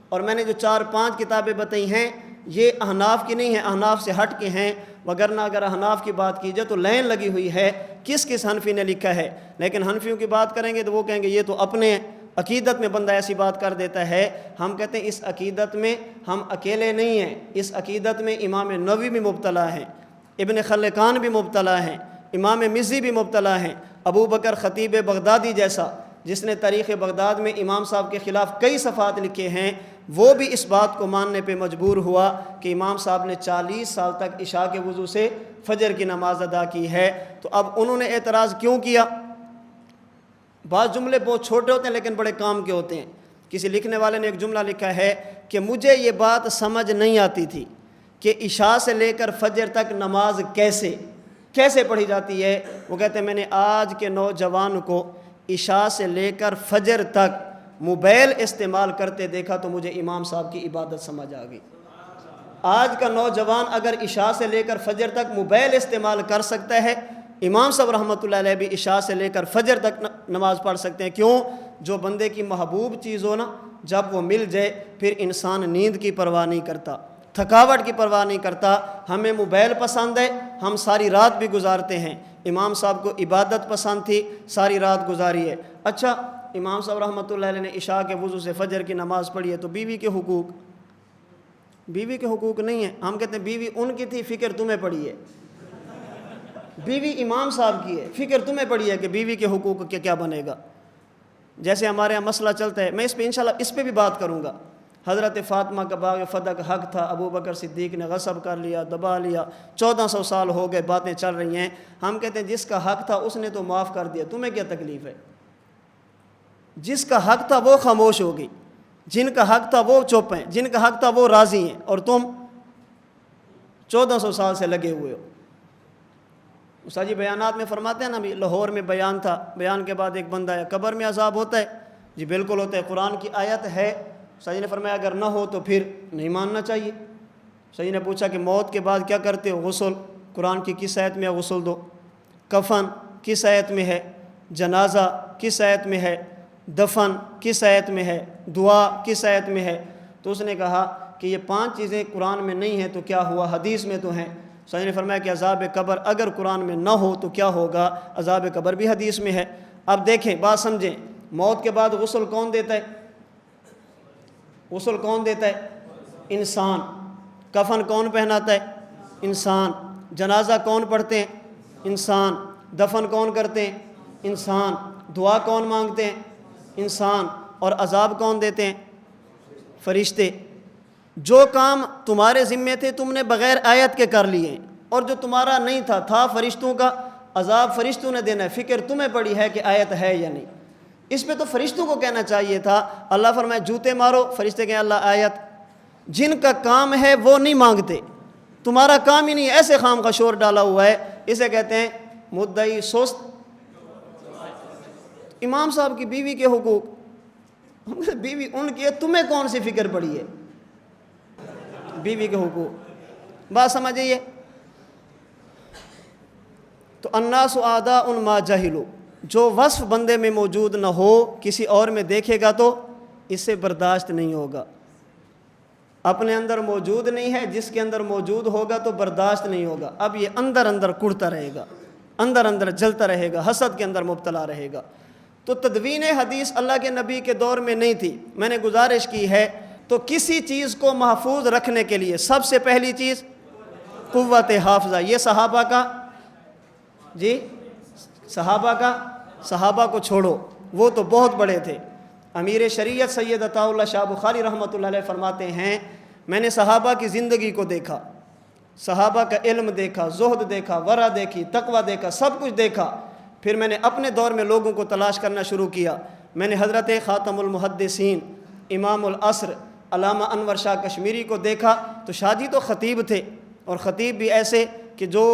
اور میں نے جو 4-5 کتابیں بتائی ہیں یہ احناف کی نہیں ہیں، احناف سے ہٹ کے ہیں، وگرنہ اگر احناف کی بات کی جائے تو لائن لگی ہوئی ہے کس کس حنفی نے لکھا ہے، لیکن حنفیوں کی بات کریں گے تو وہ کہیں گے یہ تو اپنے عقیدت میں بندہ ایسی بات کر دیتا ہے۔ ہم کہتے ہیں اس عقیدت میں ہم اکیلے نہیں ہیں، اس عقیدت میں امام نووی بھی مبتلا ہیں، ابن خلقان بھی مبتلا ہیں، امام مزی بھی مبتلا ہیں، ابو بکر خطیب بغدادی جیسا جس نے تاریخ بغداد میں امام صاحب کے خلاف کئی صفحات لکھے ہیں، وہ بھی اس بات کو ماننے پہ مجبور ہوا کہ امام صاحب نے 40 سال تک عشاء کے وضو سے فجر کی نماز ادا کی ہے۔ تو اب انہوں نے اعتراض کیوں کیا؟ بعض جملے بہت چھوٹے ہوتے ہیں لیکن بڑے کام کے ہوتے ہیں۔ کسی لکھنے والے نے ایک جملہ لکھا ہے کہ مجھے یہ بات سمجھ نہیں آتی تھی کہ عشاء سے لے کر فجر تک نماز کیسے پڑھی جاتی ہے۔ وہ کہتے ہیں میں نے آج کے نوجوان کو عشاء سے لے کر فجر تک موبائل استعمال کرتے دیکھا تو مجھے امام صاحب کی عبادت سمجھ آ گئی۔ آج کا نوجوان اگر عشاء سے لے کر فجر تک موبائل استعمال کر سکتا ہے، امام صاحب رحمۃ اللہ علیہ بھی عشاء سے لے کر فجر تک نماز پڑھ سکتے ہیں۔ کیوں؟ جو بندے کی محبوب چیز ہو نا، جب وہ مل جائے پھر انسان نیند کی پرواہ نہیں کرتا، تھکاوٹ کی پرواہ نہیں کرتا۔ ہمیں موبائل پسند ہے، ہم ساری رات بھی گزارتے ہیں۔ امام صاحب کو عبادت پسند تھی، ساری رات گزاری ہے۔ اچھا، امام صاحب رحمۃ اللہ علیہ نے عشاء کے وضو سے فجر کی نماز پڑھی ہے، تو بیوی کے حقوق نہیں ہیں۔ ہم کہتے ہیں بیوی ان کی تھی، فکر تمہیں پڑی ہے۔ بیوی امام صاحب کی ہے، فکر تمہیں پڑی ہے کہ بیوی کے حقوق کیا بنے گا۔ جیسے ہمارے یہاں مسئلہ چلتا ہے، میں اس پہ انشاءاللہ اس پہ بھی بات کروں گا۔ حضرت فاطمہ کا باغ فدق حق تھا، ابو بکر صدیق نے غصب کر لیا، دبا لیا، 1400 سال ہو گئے، باتیں چل رہی ہیں۔ ہم کہتے ہیں جس کا حق تھا اس نے تو معاف کر دیا، تمہیں کیا تکلیف ہے؟ جس کا حق تھا وہ خاموش ہو گئی، جن کا حق تھا وہ چپ ہیں، جن کا حق تھا وہ راضی ہیں، اور تم 1400 سال سے لگے ہوئے ہو۔ استاد جی بیانات میں فرماتے ہیں نا، لاہور میں بیان تھا، بیان کے بعد ایک بندہ ہے، قبر میں عذاب ہوتا ہے؟ جی بالکل ہوتا ہے، قرآن کی آیت ہے۔ استاد جی نے فرمایا اگر نہ ہو تو پھر نہیں ماننا چاہیے۔ استاد جی نے پوچھا کہ موت کے بعد کیا کرتے ہو؟ غسل قرآن کی کس آیت میں ہے غسل دو؟ کفن کس آیت میں ہے؟ جنازہ کس آیت میں ہے؟ دفن کس آیت میں ہے؟ دعا کس آیت میں ہے؟ تو اس نے کہا کہ یہ 5 چیزیں قرآن میں نہیں ہیں تو کیا ہوا، حدیث میں تو ہیں۔ سعید نے فرمایا کہ عذاب قبر اگر قرآن میں نہ ہو تو کیا ہوگا، عذاب قبر بھی حدیث میں ہے۔ اب دیکھیں، بات سمجھیں، موت کے بعد غسل کون دیتا ہے؟ غسل کون دیتا ہے؟ انسان۔ کفن کون پہناتا ہے؟ انسان۔ جنازہ کون پڑھتے ہیں؟ انسان۔ دفن کون کرتے ہیں؟ انسان۔ دعا کون مانگتے ہیں؟ انسان۔ اور عذاب کون دیتے ہیں؟ فرشتے۔ جو کام تمہارے ذمے تھے تم نے بغیر آیت کے کر لیے، اور جو تمہارا نہیں تھا فرشتوں کا، عذاب فرشتوں نے دینا ہے، فکر تمہیں پڑی ہے کہ آیت ہے یا نہیں۔ اس پہ تو فرشتوں کو کہنا چاہیے تھا۔ اللہ فرمائے جوتے مارو، فرشتے کہیں اللہ آیت۔ جن کا کام ہے وہ نہیں مانگتے، تمہارا کام ہی نہیں ہے، ایسے خام کا شور ڈالا ہوا ہے، اسے کہتے ہیں مدعی سست۔ امام صاحب کی بیوی کے حقوق، بیوی ان کی ہے، تمہیں کون سی فکر پڑی ہے بیوی کے حقوق؟ بات سمجھئے۔ تو الناس اعداء ما جہلوا، جو وصف بندے میں موجود نہ ہو کسی اور میں دیکھے گا تو اس سے برداشت نہیں ہوگا۔ اپنے اندر موجود نہیں ہے، جس کے اندر موجود ہوگا تو برداشت نہیں ہوگا۔ اب یہ اندر اندر کڑتا رہے گا، اندر اندر جلتا رہے گا، حسد کے اندر مبتلا رہے گا۔ تو تدوین حدیث اللہ کے نبی کے دور میں نہیں تھی۔ میں نے گزارش کی ہے تو کسی چیز کو محفوظ رکھنے کے لیے سب سے پہلی چیز قوت حافظہ. یہ صحابہ کا صحابہ کو چھوڑو، وہ تو بہت بڑے تھے. امیر شریعت سید عطا اللہ شاہ بخاری رحمۃ اللہ علیہ فرماتے ہیں میں نے صحابہ کی زندگی کو دیکھا، صحابہ کا علم دیکھا، زہد دیکھا، ورع دیکھی، تقوی دیکھا، سب کچھ دیکھا. پھر میں نے اپنے دور میں لوگوں کو تلاش کرنا شروع کیا. میں نے حضرت خاتم المحدثین امام العصر علامہ انور شاہ کشمیری کو دیکھا تو شاہ جی تو خطیب تھے، اور خطیب بھی ایسے کہ جو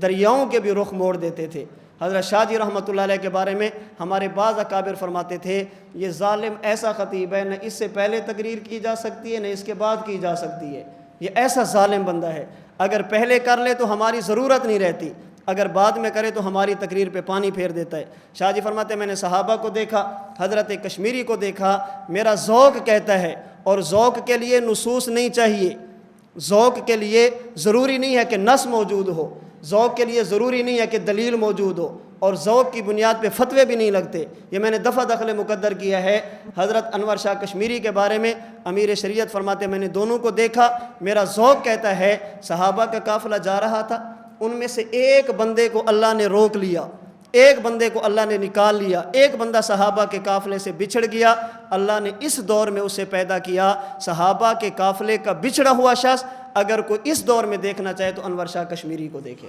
دریاؤں کے بھی رخ موڑ دیتے تھے. حضرت شاہ جی رحمۃ اللہ علیہ کے بارے میں ہمارے بعض اکابر فرماتے تھے یہ ظالم ایسا خطیب ہے، نہ اس سے پہلے تقریر کی جا سکتی ہے نہ اس کے بعد کی جا سکتی ہے. یہ ایسا ظالم بندہ ہے، اگر پہلے کر لے تو ہماری ضرورت نہیں رہتی، اگر بعد میں کرے تو ہماری تقریر پہ پانی پھیر دیتا ہے. شاہ جی فرماتے ہیں میں نے صحابہ کو دیکھا، حضرت کشمیری کو دیکھا، میرا ذوق کہتا ہے، اور ذوق کے لیے نصوص نہیں چاہیے، ذوق کے لیے ضروری نہیں ہے کہ نص موجود ہو، ذوق کے لیے ضروری نہیں ہے کہ دلیل موجود ہو، اور ذوق کی بنیاد پہ فتوے بھی نہیں لگتے. یہ میں نے دفعہ دخل مقدر کیا ہے. حضرت انور شاہ کشمیری کے بارے میں امیر شریعت فرماتے ہیں میں نے دونوں کو دیکھا، میرا ذوق کہتا ہے صحابہ کا قافلہ جا رہا تھا، ان میں سے ایک بندے کو اللہ نے روک لیا، ایک بندے کو اللہ نے نکال لیا، ایک بندہ صحابہ کے قافلے سے بچھڑ گیا. اللہ نے اس دور میں اسے پیدا کیا. صحابہ کے قافلے کا بچھڑا ہوا شخص اگر کوئی اس دور میں دیکھنا چاہے تو انور شاہ کشمیری کو دیکھے.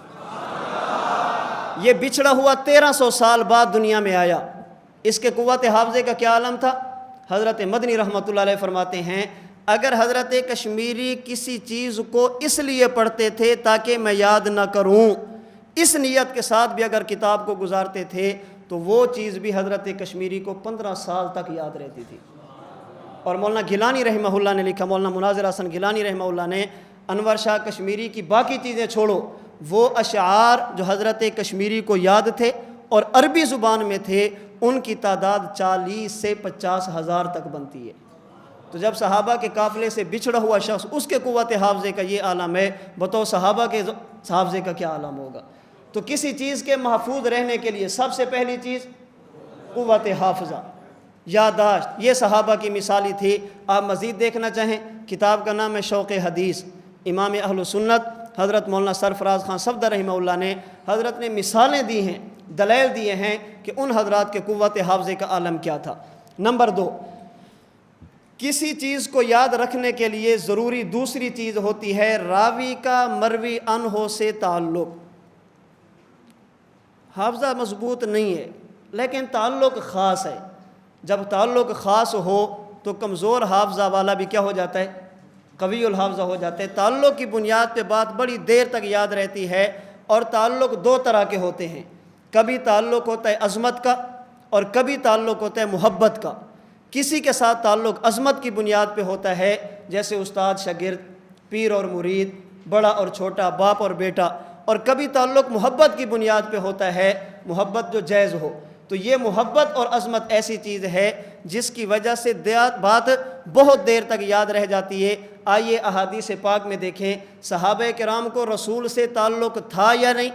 یہ بچھڑا ہوا 1300 سال بعد دنیا میں آیا. اس کے قوت حافظے کا کیا عالم تھا؟ حضرت مدنی رحمۃ اللہ علیہ فرماتے ہیں اگر حضرت کشمیری کسی چیز کو اس لیے پڑھتے تھے تاکہ میں یاد نہ کروں، اس نیت کے ساتھ بھی اگر کتاب کو گزارتے تھے تو وہ چیز بھی حضرت کشمیری کو 15 سال تک یاد رہتی تھی. اور مولانا گیلانی رحمہ اللہ نے لکھا، مولانا مناظر حسن گیلانی رحمہ اللہ نے انور شاہ کشمیری کی باقی چیزیں چھوڑو، وہ اشعار جو حضرت کشمیری کو یاد تھے اور عربی زبان میں تھے ان کی تعداد 40 سے 50 ہزار تک بنتی ہے. تو جب صحابہ کے قافلے سے بچھڑا ہوا شخص اس کے قوت حافظے کا یہ عالم ہے، بتاؤ صحابہ کے حافظے کا کیا عالم ہوگا. تو کسی چیز کے محفوظ رہنے کے لیے سب سے پہلی چیز قوت حافظہ، یادداشت. یہ صحابہ کی مثالی تھی. آپ مزید دیکھنا چاہیں کتاب کا نام ہے شوق حدیث. امام اہل سنت حضرت مولانا سرفراز خان صفدر رحمہ اللہ نے حضرت نے مثالیں دی ہیں، دلائل دیے ہیں کہ ان حضرات کے قوت حافظے کا عالم کیا تھا. نمبر 2، کسی چیز کو یاد رکھنے کے لیے ضروری دوسری چیز ہوتی ہے راوی کا مروی عنہ سے تعلق. حافظہ مضبوط نہیں ہے لیکن تعلق خاص ہے. جب تعلق خاص ہو تو کمزور حافظہ والا بھی کیا ہو جاتا ہے؟ قوی الحافظہ ہو جاتا ہے. تعلق کی بنیاد پہ بات بڑی دیر تک یاد رہتی ہے. اور تعلق 2 طرح کے ہوتے ہیں، کبھی تعلق ہوتا ہے عظمت کا اور کبھی تعلق ہوتا ہے محبت کا. کسی کے ساتھ تعلق عظمت کی بنیاد پہ ہوتا ہے جیسے استاد شاگرد، پیر اور مرید، بڑا اور چھوٹا، باپ اور بیٹا. اور کبھی تعلق محبت کی بنیاد پہ ہوتا ہے، محبت جو جائز ہو. تو یہ محبت اور عظمت ایسی چیز ہے جس کی وجہ سے بات بہت دیر تک یاد رہ جاتی ہے. آئیے احادیث پاک میں دیکھیں صحابہ کرام کو رسول سے تعلق تھا یا نہیں.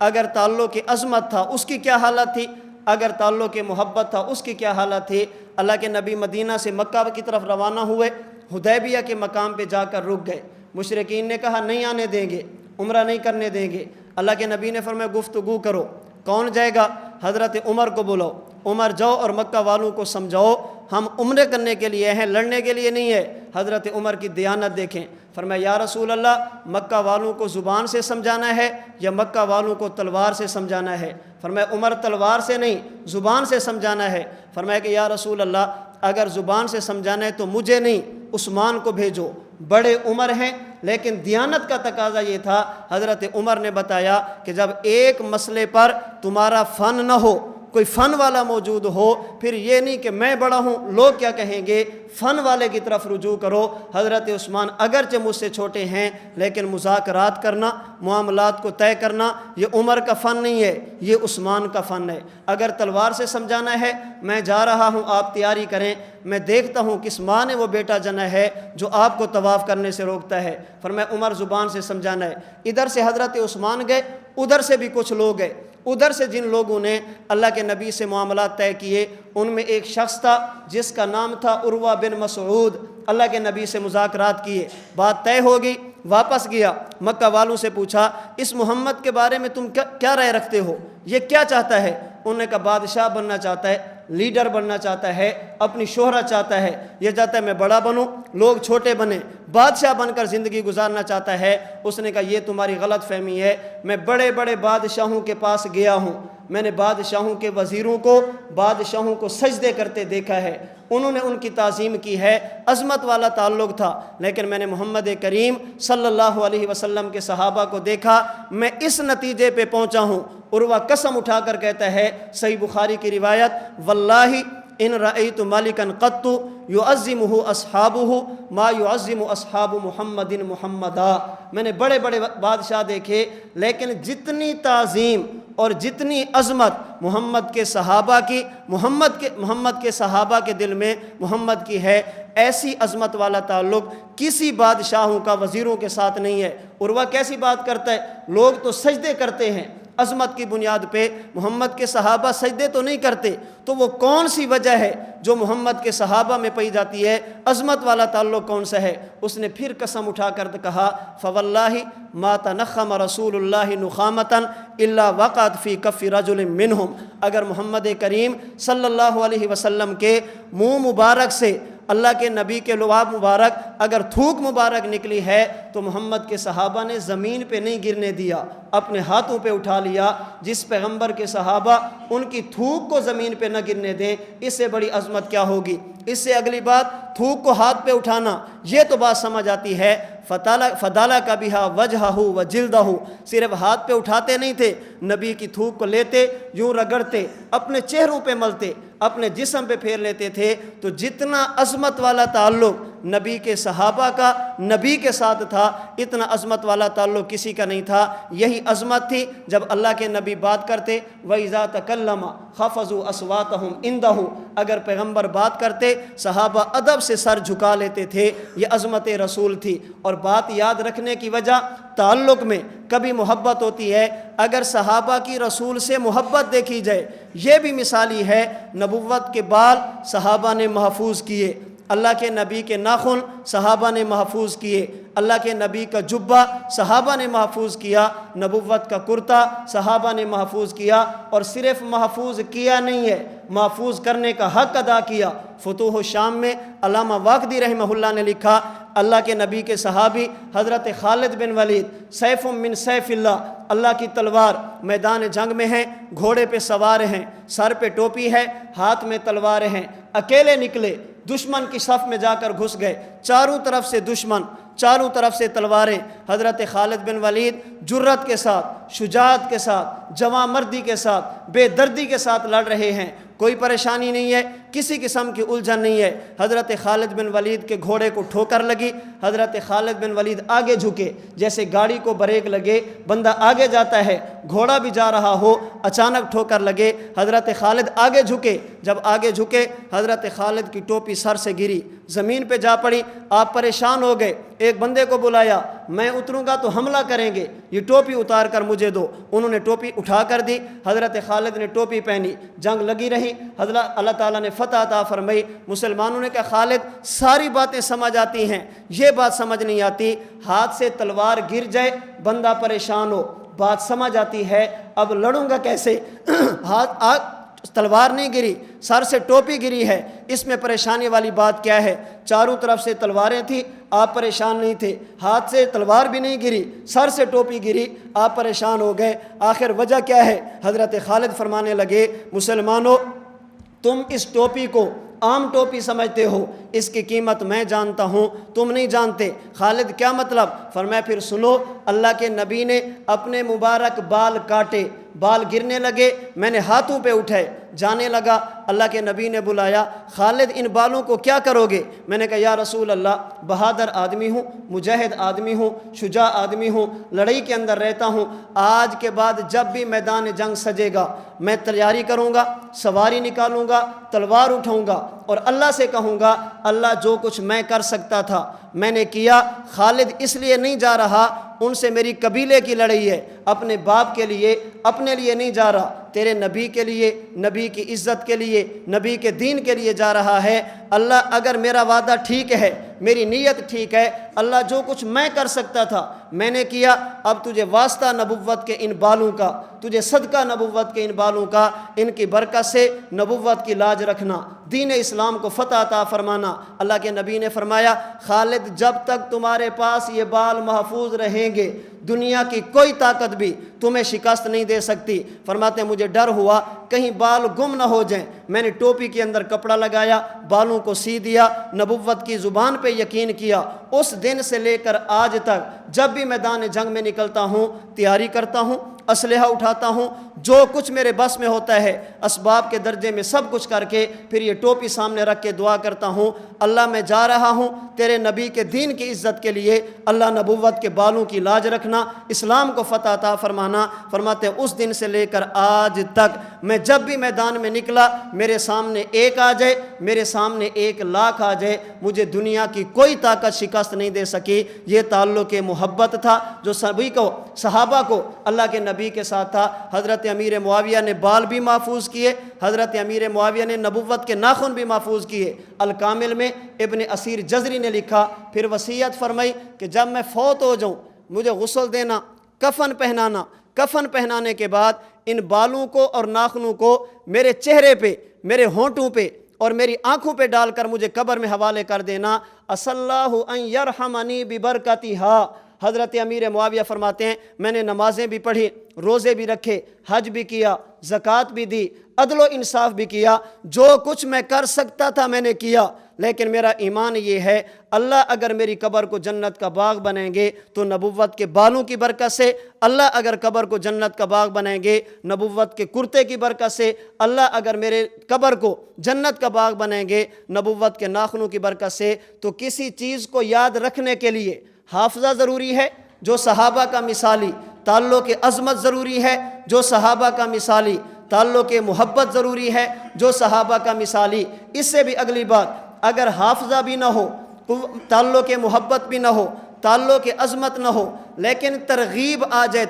اگر تعلق عظمت تھا اس کی کیا حالت تھی، اگر تعلق محبت تھا اس کی کیا حالت تھی. اللہ کے نبی مدینہ سے مکہ کی طرف روانہ ہوئے، حدیبیہ کے مقام پہ جا کر رک گئے. مشرکین نے کہا نہیں آنے دیں گے، عمرہ نہیں کرنے دیں گے. اللہ کے نبی نے فرمایا گفتگو کرو. کون جائے گا؟ حضرت عمر کو بلاؤ. عمر جاؤ اور مکہ والوں کو سمجھاؤ ہم عمرے کرنے کے لیے ہیں، لڑنے کے لیے نہیں ہے. حضرت عمر کی دیانت دیکھیں. فرمایا یا رسول اللہ مکہ والوں کو زبان سے سمجھانا ہے یا مکہ والوں کو تلوار سے سمجھانا ہے؟ فرمایا عمر تلوار سے نہیں زبان سے سمجھانا ہے. فرمایا کہ یا رسول اللہ اگر زبان سے سمجھانا ہے تو مجھے نہیں عثمان کو بھیجو، بڑے عمر ہیں. لیکن دیانت کا تقاضا یہ تھا، حضرت عمر نے بتایا کہ جب ایک مسئلے پر تمہارا فن نہ ہو، کوئی فن والا موجود ہو، پھر یہ نہیں کہ میں بڑا ہوں لوگ کیا کہیں گے، فن والے کی طرف رجوع کرو. حضرت عثمان اگرچہ مجھ سے چھوٹے ہیں لیکن مذاکرات کرنا، معاملات کو طے کرنا یہ عمر کا فن نہیں ہے، یہ عثمان کا فن ہے. اگر تلوار سے سمجھانا ہے میں جا رہا ہوں، آپ تیاری کریں، میں دیکھتا ہوں کس ماں نے وہ بیٹا جنا ہے جو آپ کو طواف کرنے سے روکتا ہے. فرمایا عمر زبان سے سمجھانا ہے. ادھر سے حضرت عثمان گئے، ادھر سے بھی کچھ لوگ گئے. ادھر سے جن لوگوں نے اللہ کے نبی سے معاملات طے کیے ان میں ایک شخص تھا جس کا نام تھا عروہ بن مسعود۔ اللہ کے نبی سے مذاکرات کیے، بات طے ہو گئی، واپس گیا، مکہ والوں سے پوچھا اس محمد کے بارے میں تم کیا رائے رکھتے ہو، یہ کیا چاہتا ہے؟ انہوں نے کہا بادشاہ بننا چاہتا ہے، لیڈر بننا چاہتا ہے، اپنی شہرت چاہتا ہے، یہ چاہتا ہے میں بڑا بنوں لوگ چھوٹے بنیں، بادشاہ بن کر زندگی گزارنا چاہتا ہے۔ اس نے کہا یہ تمہاری غلط فہمی ہے، میں بڑے بڑے بادشاہوں کے پاس گیا ہوں، میں نے بادشاہوں کے وزیروں کو، بادشاہوں کو سجدے کرتے دیکھا ہے، انہوں نے ان کی تعظیم کی ہے، عظمت والا تعلق تھا، لیکن میں نے محمد کریم صلی اللہ علیہ وسلم کے صحابہ کو دیکھا، میں اس نتیجے پہ پہنچا ہوں۔ عروہ قسم اٹھا کر کہتا ہے، صحیح بخاری کی روایت، واللہ ان رأیت مالکا قط یعظمہ اصحابہ ما یعظم اصحاب محمد محمدا۔ میں نے بڑے بڑے بادشاہ دیکھے، لیکن جتنی تعظیم اور جتنی عظمت محمد کے صحابہ کی، محمد کے صحابہ کے دل میں محمد کی ہے، ایسی عظمت والا تعلق کسی بادشاہوں کا وزیروں کے ساتھ نہیں ہے۔ عروہ کیسی بات کرتا ہے، لوگ تو سجدے کرتے ہیں عظمت کی بنیاد پہ، محمد کے صحابہ سجدے تو نہیں کرتے، تو وہ کون سی وجہ ہے جو محمد کے صحابہ میں پائی جاتی ہے؟ عظمت والا تعلق کون سا ہے؟ اس نے پھر قسم اٹھا کر کہا، فواللہ ما تنخم رسول اللہ نخامتا الا وقعت فی کف رجل منہم۔ اگر محمد کریم صلی اللہ علیہ وسلم کے منہ مبارک سے اللہ کے نبی کے لعاب مبارک اگر تھوک مبارک نکلی ہے تو محمد کے صحابہ نے زمین پہ نہیں گرنے دیا، اپنے ہاتھوں پہ اٹھا لیا۔ جس پیغمبر کے صحابہ ان کی تھوک کو زمین پہ نہ گرنے دیں، اس سے بڑی عظمت کیا ہوگی؟ اس سے اگلی بات تھوک کو ہاتھ پہ اٹھانا، یہ تو بات سمجھ آتی ہے۔ فدالہ کا بہا وجہہ و جلدہ، صرف ہاتھ پہ اٹھاتے نہیں تھے، نبی کی تھوک کو لیتے، یوں رگڑتے، اپنے چہروں پہ ملتے، اپنے جسم پہ پھیر لیتے تھے۔ تو جتنا عظمت والا تعلق نبی کے صحابہ کا نبی کے ساتھ تھا، اتنا عظمت والا تعلق کسی کا نہیں تھا۔ یہی عظمت تھی جب اللہ کے نبی بات کرتے، وَإِذَا تَكَلَّمَ خَفَضُوا أَصْوَاتَهُمْ عِنْدَهُ، اگر پیغمبر بات کرتے صحابہ ادب سے سر جھکا لیتے تھے، یہ عظمت رسول تھی۔ اور بات یاد رکھنے کی وجہ، تعلق میں کبھی محبت ہوتی ہے، اگر صحابہ کی رسول سے محبت دیکھی جائے، یہ بھی مثالی ہے۔ نبوت کے بال صحابہ نے محفوظ کیے، اللہ کے نبی کے ناخن صحابہ نے محفوظ کیے، اللہ کے نبی کا جبہ صحابہ نے محفوظ کیا، نبوت کا کرتا صحابہ نے محفوظ کیا، اور صرف محفوظ کیا نہیں ہے، محفوظ کرنے کا حق ادا کیا۔ فتوح الشام میں علامہ واقدی رحمہ اللہ نے لکھا، اللہ کے نبی کے صحابی حضرت خالد بن ولید، سیف من سیف اللہ، اللہ کی تلوار، میدان جنگ میں ہیں، گھوڑے پہ سوار ہیں، سر پہ ٹوپی ہے، ہاتھ میں تلوار ہیں، اکیلے نکلے، دشمن کی صف میں جا کر گھس گئے، چاروں طرف سے دشمن، چاروں طرف سے تلواریں، حضرت خالد بن ولید جرت کے ساتھ، شجاعت کے ساتھ، جواں مردی کے ساتھ، بے دردی کے ساتھ لڑ رہے ہیں، کوئی پریشانی نہیں ہے، کسی قسم کی الجھن نہیں ہے۔ حضرت خالد بن ولید کے گھوڑے کو ٹھوکر لگی، حضرت خالد بن ولید آگے جھکے، جیسے گاڑی کو بریک لگے، بندہ آگے جاتا ہے، گھوڑا بھی جا رہا ہو، اچانک ٹھوکر لگے، حضرت خالد آگے جھکے، جب آگے جھکے حضرت خالد کی ٹوپی سر سے گری، زمین پہ جا پڑی، آپ پریشان ہو گئے، ایک بندے کو بلایا، میں اتروں گا تو حملہ کریں گے، یہ ٹوپی اتار کر مجھے دو۔ انہوں نے ٹوپی اٹھا کر دی، حضرت خالد نے ٹوپی پہنی، جنگ لگی رہی، حضرت اللہ تعالیٰ نے فتح عطا فرمائی۔ مسلمانوں نے کہا خالد ساری باتیں سمجھ آتی ہیں، یہ بات سمجھ نہیں آتی، ہاتھ سے تلوار گر جائے، بندہ پریشان ہو، بات سمجھ آتی ہے، اب لڑوں گا کیسے؟ تلوار نہیں گری، سر سے ٹوپی گری ہے، اس میں پریشانی والی بات کیا ہے؟ چاروں طرف سے تلواریں تھیں، آپ پریشان نہیں تھے، ہاتھ سے تلوار بھی نہیں گری، سر سے ٹوپی گری، آپ پریشان ہو گئے، آخر وجہ کیا ہے؟ حضرت خالد فرمانے لگے، مسلمانوں تم اس ٹوپی کو عام ٹوپی سمجھتے ہو، اس کی قیمت میں جانتا ہوں، تم نہیں جانتے۔ خالد کیا مطلب؟ فرمایا پھر سنو، اللہ کے نبی نے اپنے مبارک بال کاٹے، بال گرنے لگے، میں نے ہاتھوں پہ اٹھائے، جانے لگا، اللہ کے نبی نے بلایا، خالد ان بالوں کو کیا کرو گے؟ میں نے کہا یا رسول اللہ، بہادر آدمی ہوں، مجاہد آدمی ہوں، شجاع آدمی ہوں، لڑائی کے اندر رہتا ہوں، آج کے بعد جب بھی میدان جنگ سجے گا میں تیاری کروں گا، سواری نکالوں گا، تلوار اٹھاؤں گا اور اللہ سے کہوں گا اللہ جو کچھ میں کر سکتا تھا میں نے کیا۔ خالد اس لیے نہیں جا رہا، ان سے میری قبیلے کی لڑائی ہے، اپنے باپ کے لیے، اپنے لیے نہیں جا رہا، تیرے نبی کے لیے، نبی کی عزت کے لیے، نبی کے دین کے لیے جا رہا ہے۔ اللہ اگر میرا وعدہ ٹھیک ہے، میری نیت ٹھیک ہے، اللہ جو کچھ میں کر سکتا تھا میں نے کیا، اب تجھے واسطہ نبوت کے ان بالوں کا، تجھے صدقہ نبوت کے ان بالوں کا، ان کی برکت سے نبوت کی لاج رکھنا، دین اسلام کو فتح عطا فرمانا۔ اللہ کے نبی نے فرمایا خالد جب تک تمہارے پاس یہ بال محفوظ رہیں گے دنیا کی کوئی طاقت بھی تمہیں شکست نہیں دے سکتی۔ فرماتے ہیں مجھے ڈر ہوا کہیں بال گم نہ ہو جائیں، میں نے ٹوپی کے اندر کپڑا لگایا، بالوں کو سی دیا، نبوت کی زبان پہ یقین کیا۔ اس دن سے لے کر آج تک جب بھی میدان جنگ میں نکلتا ہوں تیاری کرتا ہوں، اسلحہ اٹھاتا ہوں، جو کچھ میرے بس میں ہوتا ہے اسباب کے درجے میں سب کچھ کر کے پھر یہ ٹوپی سامنے رکھ کے دعا کرتا ہوں اللہ میں جا رہا ہوں تیرے نبی کے دین کی عزت کے لیے، اللہ نبوت کے بالوں کی لاج رکھنا، اسلام کو فتح عطا فرمانا۔ فرماتے ہیں اس دن سے لے کر آج تک میں جب بھی میدان میں نکلا میرے سامنے ایک آ جائے، میرے سامنے 1,00,000 آ جائے، مجھے دنیا کی کوئی طاقت شکست نہیں دے سکی۔ یہ تعلق محبت تھا جو سبھی کو، صحابہ کو اللہ کے نبی کے ساتھ تھا۔ حضرت امیر معاویہ نے بال بھی محفوظ کیے، حضرت امیر معاویہ نے نبوت کے ناخن بھی محفوظ کیے۔ الکامل میں ابن اسیر جزری نے لکھا، پھر وصیت فرمائی کہ جب میں فوت ہو جاؤں مجھے غسل دینا، کفن پہنانا، کفن پہنانے کے بعد ان بالوں کو اور ناخنوں کو میرے چہرے پہ، میرے ہونٹوں پہ اور میری آنکھوں پہ ڈال کر مجھے قبر میں حوالے کر دینا۔ اللہ ان یرحمنی ببرکتہا۔ حضرت امیر معاویہ فرماتے ہیں میں نے نمازیں بھی پڑھی، روزے بھی رکھے، حج بھی کیا، زکوٰۃ بھی دی، عدل و انصاف بھی کیا، جو کچھ میں کر سکتا تھا میں نے کیا، لیکن میرا ایمان یہ ہے اللہ اگر میری قبر کو جنت کا باغ بنائیں گے تو نبوت کے بالوں کی برکت سے، اللہ اگر قبر کو جنت کا باغ بنائیں گے نبوت کے کرتے کی برکت سے، اللہ اگر میرے قبر کو جنت کا باغ بنائیں گے نبوت کے ناخنوں کی برکت سے، تو کسی چیز کو یاد رکھنے کے لیے حافظہ ضروری ہے جو صحابہ کا مثالی تعلق عظمت ضروری ہے، جو صحابہ کا مثالی تعلق محبت ضروری ہے، جو صحابہ کا مثالی۔ اس سے بھی اگلی بات، اگر حافظہ بھی نہ ہو، تعلق محبت بھی نہ ہو، تعلق عظمت نہ ہو، لیکن ترغیب آ جائے،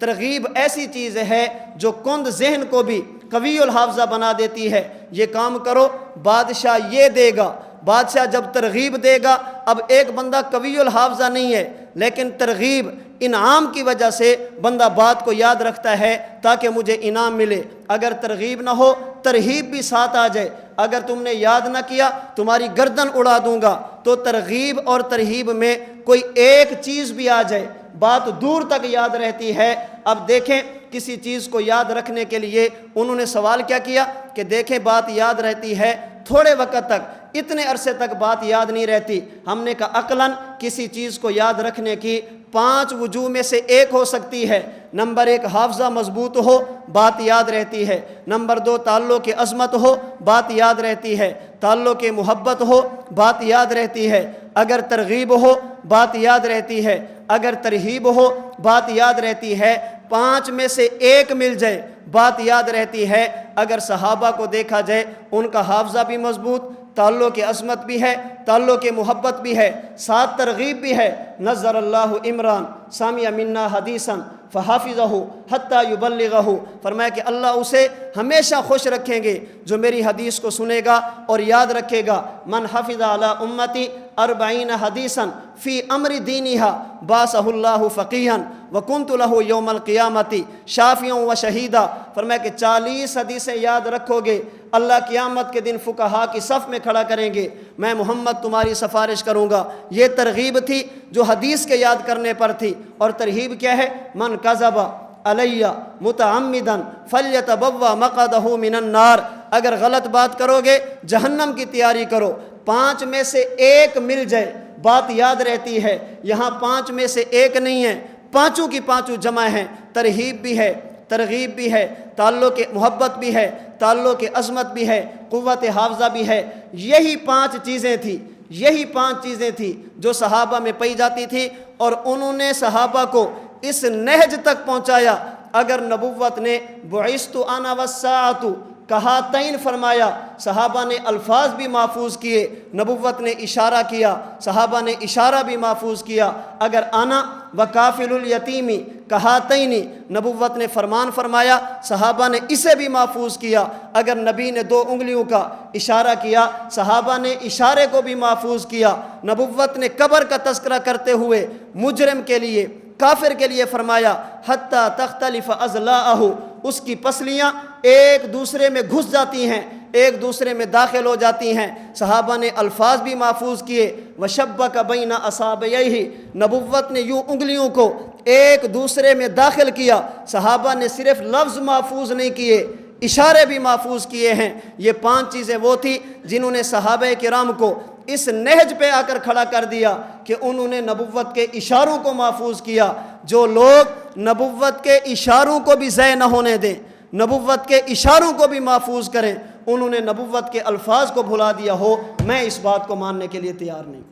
ترغیب ایسی چیز ہے جو کند ذہن کو بھی قوی الحافظہ بنا دیتی ہے۔ یہ کام کرو بادشاہ یہ دے گا، بادشاہ جب ترغیب دے گا، اب ایک بندہ قوی الحافظہ نہیں ہے لیکن ترغیب انعام کی وجہ سے بندہ بات کو یاد رکھتا ہے تاکہ مجھے انعام ملے۔ اگر ترغیب نہ ہو ترہیب بھی ساتھ آ جائے، اگر تم نے یاد نہ کیا تمہاری گردن اڑا دوں گا، تو ترغیب اور ترہیب میں کوئی ایک چیز بھی آ جائے بات دور تک یاد رہتی ہے۔ اب دیکھیں کسی چیز کو یاد رکھنے کے لیے انہوں نے سوال کیا کیا کہ دیکھیں بات یاد رہتی ہے تھوڑے وقت تک، اتنے عرصے تک بات یاد نہیں رہتی۔ ہم نے کہا عقلاً کسی چیز کو یاد رکھنے کی 5 وجوہ میں سے ایک ہو سکتی ہے۔ نمبر 1 حافظہ مضبوط ہو، بات یاد رہتی ہے۔ نمبر 2 تعلق عظمت ہو، بات یاد رہتی ہے۔ تعلق محبت ہو، بات یاد رہتی ہے۔ اگر ترغیب ہو بات یاد رہتی ہے، اگر ترہیب ہو بات یاد رہتی ہے۔ 5 میں سے ایک مل جائے بات یاد رہتی ہے۔ اگر صحابہ کو دیکھا جائے ان کا حافظہ بھی مضبوط، تعلق عظمت بھی ہے، تعلق محبت بھی ہے، ساتھ ترغیب بھی ہے۔ نظر اللہ عمران سامع منا حدیثا فحافظہ حتی یبلغہ، فرمایا کہ اللہ اسے ہمیشہ خوش رکھیں گے جو میری حدیث کو سنے گا اور یاد رکھے گا۔ من حفظ علی امتی 40 حدیثا فی امر دینہا باسہ اللہ فقیہا وکنت لہ یوم القیامت شافعا و شہیدا، فرمایا کہ 40 حدیثیں یاد رکھو گے، اللہ قیامت کے دن فقہا کی صف میں کھڑا کریں گے، میں محمد تمہاری سفارش کروں گا۔ یہ ترغیب تھی جو حدیث کے یاد کرنے پر تھی، اور ترہیب کیا ہے؟ من کذب علی متعمدا فلیتبوأ مقعدہ من النار، اگر غلط بات کرو گے جہنم کی تیاری کرو۔ 5 میں سے ایک مل جائے بات یاد رہتی ہے، یہاں 5 میں سے ایک نہیں ہے، 5 کی 5 جمع ہیں۔ ترہیب بھی ہے، ترغیب بھی ہے، تعلق محبت بھی ہے، تعلق عظمت بھی ہے، قوت حافظہ بھی ہے۔ یہی 5 چیزیں تھیں، یہی 5 چیزیں تھیں جو صحابہ میں پائی جاتی تھی، اور انہوں نے صحابہ کو اس نہج تک پہنچایا۔ اگر نبوت نے بعثت انا والساعۃ کہاتین فرمایا، صحابہ نے الفاظ بھی محفوظ کیے، نبوت نے اشارہ کیا، صحابہ نے اشارہ بھی محفوظ کیا۔ اگر انا وکافل الیتیمی کہاتین، نبوت نے فرمان فرمایا، صحابہ نے اسے بھی محفوظ کیا۔ اگر نبی نے 2 انگلیوں کا اشارہ کیا، صحابہ نے اشارے کو بھی محفوظ کیا۔ نبوت نے قبر کا تذکرہ کرتے ہوئے مجرم کے لیے، کافر کے لیے فرمایا، حتی تختلف اضلاعہ، اس کی پسلیاں ایک دوسرے میں گھس جاتی ہیں، ایک دوسرے میں داخل ہو جاتی ہیں۔ صحابہ نے الفاظ بھی محفوظ کیے، وشبک بین اصابعیہ، نبوت نے یوں انگلیوں کو ایک دوسرے میں داخل کیا۔ صحابہ نے صرف لفظ محفوظ نہیں کیے، اشارے بھی محفوظ کیے ہیں۔ یہ 5 چیزیں وہ تھی جنہوں نے صحابہ کرام کو اس نہج پہ آ کر کھڑا کر دیا کہ انہوں نے نبوت کے اشاروں کو محفوظ کیا۔ جو لوگ نبوت کے اشاروں کو بھی ضائع نہ ہونے دیں، نبوت کے اشاروں کو بھی محفوظ کریں، انہوں نے نبوت کے الفاظ کو بھلا دیا ہو، میں اس بات کو ماننے کے لیے تیار نہیں۔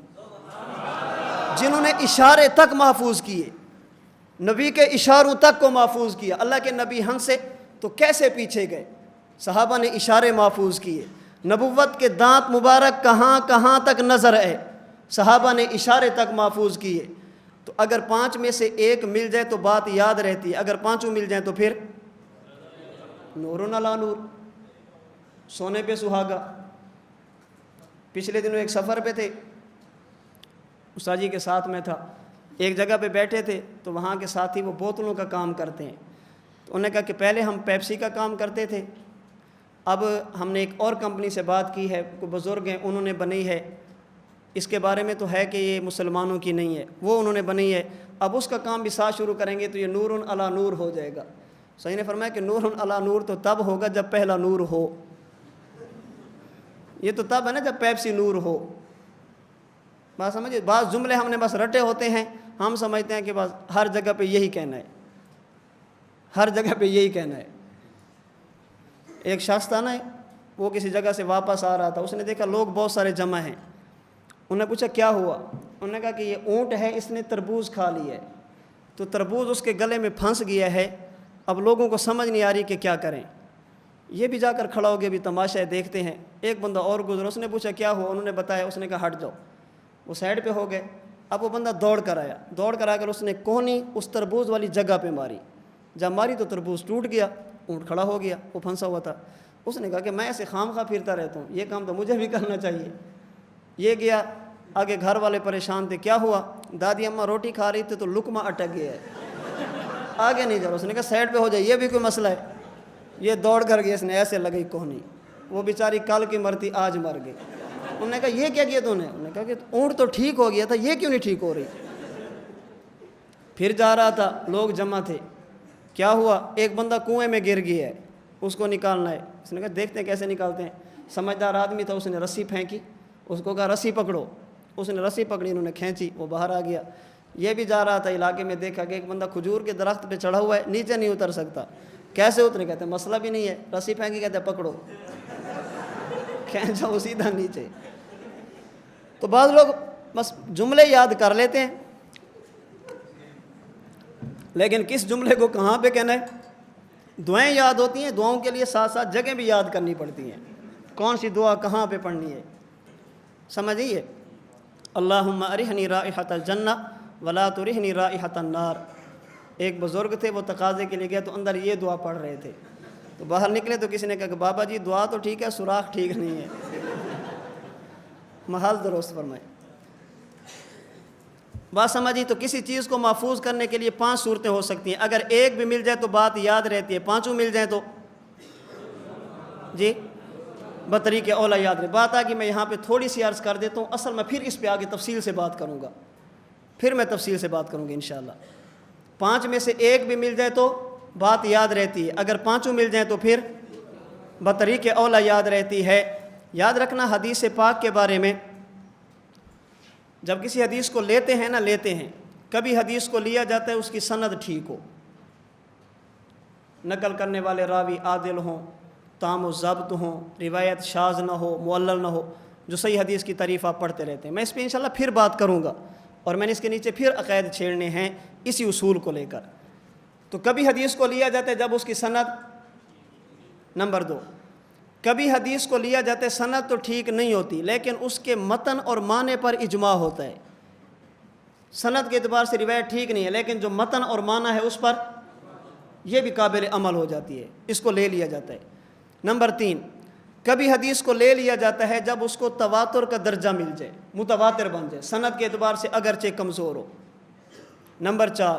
جنہوں نے اشارے تک محفوظ کیے، نبی کے اشاروں تک کو محفوظ کیا، اللہ کے نبی ہم سے تو کیسے پیچھے گئے؟ صحابہ نے اشارے محفوظ کیے۔ نبوت کے دانت مبارک کہاں کہاں تک نظر ہے، صحابہ نے اشارے تک محفوظ کیے۔ تو اگر 5 میں سے ایک مل جائے تو بات یاد رہتی ہے، اگر 5 مل جائیں تو پھر نور علی نور، سونے پہ سہاگا۔ پچھلے دنوں ایک سفر پہ تھے، استاد جی کے ساتھ میں تھا، ایک جگہ پہ بیٹھے تھے تو وہاں کے ساتھی وہ بوتلوں کا کام کرتے ہیں، تو انہوں نے کہا کہ پہلے ہم پیپسی کا کام کرتے تھے، اب ہم نے ایک اور کمپنی سے بات کی ہے، کوئی بزرگ ہیں انہوں نے بنائی ہے، اس کے بارے میں تو ہے کہ یہ مسلمانوں کی نہیں ہے، وہ انہوں نے بنائی ہے، اب اس کا کام بھی ساتھ شروع کریں گے تو یہ نور علی نور ہو جائے گا۔ صحیح نے فرمایا کہ نور علی نور تو تب ہوگا جب پہلا نور ہو، یہ تو تب ہے نا جب پیپسی نور ہو۔ بات سمجھے، بعض جملے ہم نے بس رٹے ہوتے ہیں، ہم سمجھتے ہیں کہ بس ہر جگہ پہ یہی کہنا ہے، ہر جگہ پہ یہی کہنا ہے۔ ایک شخص تھا نا، وہ کسی جگہ سے واپس آ رہا تھا، اس نے دیکھا لوگ بہت سارے جمع ہیں، انہوں نے پوچھا کیا ہوا؟ انہوں نے کہا کہ یہ اونٹ ہے، اس نے تربوز کھا لی ہے، تو تربوز اس کے گلے میں پھنس گیا ہے، اب لوگوں کو سمجھ نہیں آ رہی کہ کیا کریں۔ یہ بھی جا کر کھڑا ہو گیا، بھی تماشا دیکھتے ہیں۔ ایک بندہ اور گزرا، اس نے پوچھا کیا ہوا؟ انہوں نے بتایا، اس نے کہا ہٹ جاؤ، وہ سائڈ پہ ہو گئے۔ اب وہ بندہ دوڑ کر آیا، دوڑ کر آ کر اس نے کونی اس تربوز والی جگہ پہ ماری، جب ماری تو تربوز ٹوٹ گیا، اونٹ کھڑا ہو گیا، وہ پھنسا ہوا تھا۔ اس نے کہا کہ میں ایسے خام خواہ پھرتا رہتا ہوں، یہ کام تو مجھے بھی کرنا چاہیے۔ یہ گیا آگے، گھر والے پریشان تھے، کیا ہوا؟ دادی اماں روٹی کھا رہی تھی تو لقمہ اٹک گیا ہے، آگے نہیں جا رہا۔ اس نے کہا سائڈ پہ ہو جائے، یہ بھی کوئی مسئلہ ہے؟ یہ دوڑ کر گیا، اس نے ایسے لگئی کونی، وہ بیچاری کل کی مرتی آج مر گئی۔ انہوں نے کہا یہ کیا کیا تو نے؟ انہوں نے کہا کہ اونٹ تو ٹھیک ہو گیا تھا، یہ کیوں نہیں ٹھیک ہو رہی؟ پھر جا رہا تھا، لوگ جمع تھے، کیا ہوا؟ ایک بندہ کنویں میں گر گیا ہے، اس کو نکالنا ہے۔ اس نے کہا دیکھتے ہیں کیسے نکالتے ہیں۔ سمجھدار آدمی تھا، اس نے رسی پھینکی، اس کو کہا رسی پکڑو، اس نے رسی پکڑی، انہوں نے کھینچی، وہ باہر آ گیا۔ یہ بھی جا رہا تھا علاقے میں، دیکھا کہ ایک بندہ کھجور کے درخت پہ چڑھا ہوا ہے، نیچے نہیں اتر سکتا، کیسے اترے؟ کہتے ہیں مسئلہ بھی نہیں ہے، رسی پھینکی، کہتے ہیں پکڑو، کھینچا وہ سیدھا نیچے۔ تو بعض لوگ بس جملے یاد کر لیتے ہیں، لیکن کس جملے کو کہاں پہ کہنا ہے؟ دعائیں یاد ہوتی ہیں، دعاؤں کے لیے ساتھ ساتھ جگہ بھی یاد کرنی پڑتی ہیں، کون سی دعا کہاں پہ پڑھنی ہے، سمجھیے۔ اللہم ارحنی رائحۃ الجنہ ولا ترحنی رائحۃ النار۔ ایک بزرگ تھے، وہ تقاضے کے لیے گئے تو اندر یہ دعا پڑھ رہے تھے، تو باہر نکلے تو کسی نے کہا کہ بابا جی دعا تو ٹھیک ہے، سوراخ ٹھیک نہیں ہے۔ محل درست فرمائے، بات سمجھی۔ تو کسی چیز کو محفوظ کرنے کے لیے 5 صورتیں ہو سکتی ہیں، اگر ایک بھی مل جائے تو بات یاد رہتی ہے، 5 مل جائیں تو جی بطریق اولا یاد رہے۔ بات آ کہ میں یہاں پہ تھوڑی سی عرض کر دیتا ہوں، اصل میں پھر اس پہ آگے تفصیل سے بات کروں گا، پھر میں تفصیل سے بات کروں گا انشاءاللہ۔ 5 میں سے ایک بھی مل جائے تو بات یاد رہتی ہے، اگر 5 مل جائیں تو پھر بطریق اولا یاد رہتی ہے۔ یاد رکھنا حدیث پاک کے بارے میں، جب کسی حدیث کو لیتے ہیں، کبھی حدیث کو لیا جاتا ہے اس کی سند ٹھیک ہو، نقل کرنے والے راوی عادل ہوں، تام و ضبط ہوں، روایت شاذ نہ ہو، معلل نہ ہو، جو صحیح حدیث کی تعریف آپ پڑھتے رہتے ہیں۔ میں اس پہ انشاءاللہ پھر بات کروں گا، اور میں نے اس کے نیچے پھر عقائد چھیڑنے ہیں اسی اصول کو لے کر۔ تو کبھی حدیث کو لیا جاتا ہے جب اس کی سند، نمبر 2 کبھی حدیث کو لیا جاتا ہے سند تو ٹھیک نہیں ہوتی لیکن اس کے متن اور معنی پر اجماع ہوتا ہے. سند کے اعتبار سے روایت ٹھیک نہیں ہے لیکن جو متن اور معنی ہے اس پر یہ بھی قابل عمل ہو جاتی ہے, اس کو لے لیا جاتا ہے. نمبر 3, کبھی حدیث کو لے لیا جاتا ہے جب اس کو تواتر کا درجہ مل جائے, متواتر بن جائے, سند کے اعتبار سے اگرچہ کمزور ہو. نمبر 4,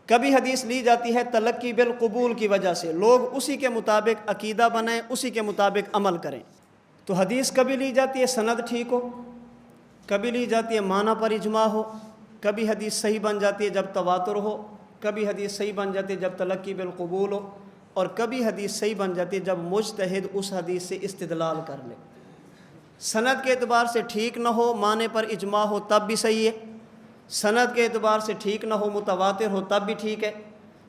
کبھی حدیث لی جاتی ہے تلقی بالقبول کی وجہ سے, لوگ اسی کے مطابق عقیدہ بنائیں, اسی کے مطابق عمل کریں. تو حدیث کبھی لی جاتی ہے سند ٹھیک ہو, کبھی لی جاتی ہے معنی پر اجماع ہو, کبھی حدیث صحیح بن جاتی ہے جب تواتر ہو, کبھی حدیث صحیح بن جاتی ہے جب تلقی بالقبول ہو, اور کبھی حدیث صحیح بن جاتی ہے جب مجتہد اس حدیث سے استدلال کر لے. سند کے اعتبار سے ٹھیک نہ ہو, معنی پر اجماع ہو تب بھی صحیح ہے. سند کے اعتبار سے ٹھیک نہ ہو, متواتر ہو تب بھی ٹھیک ہے.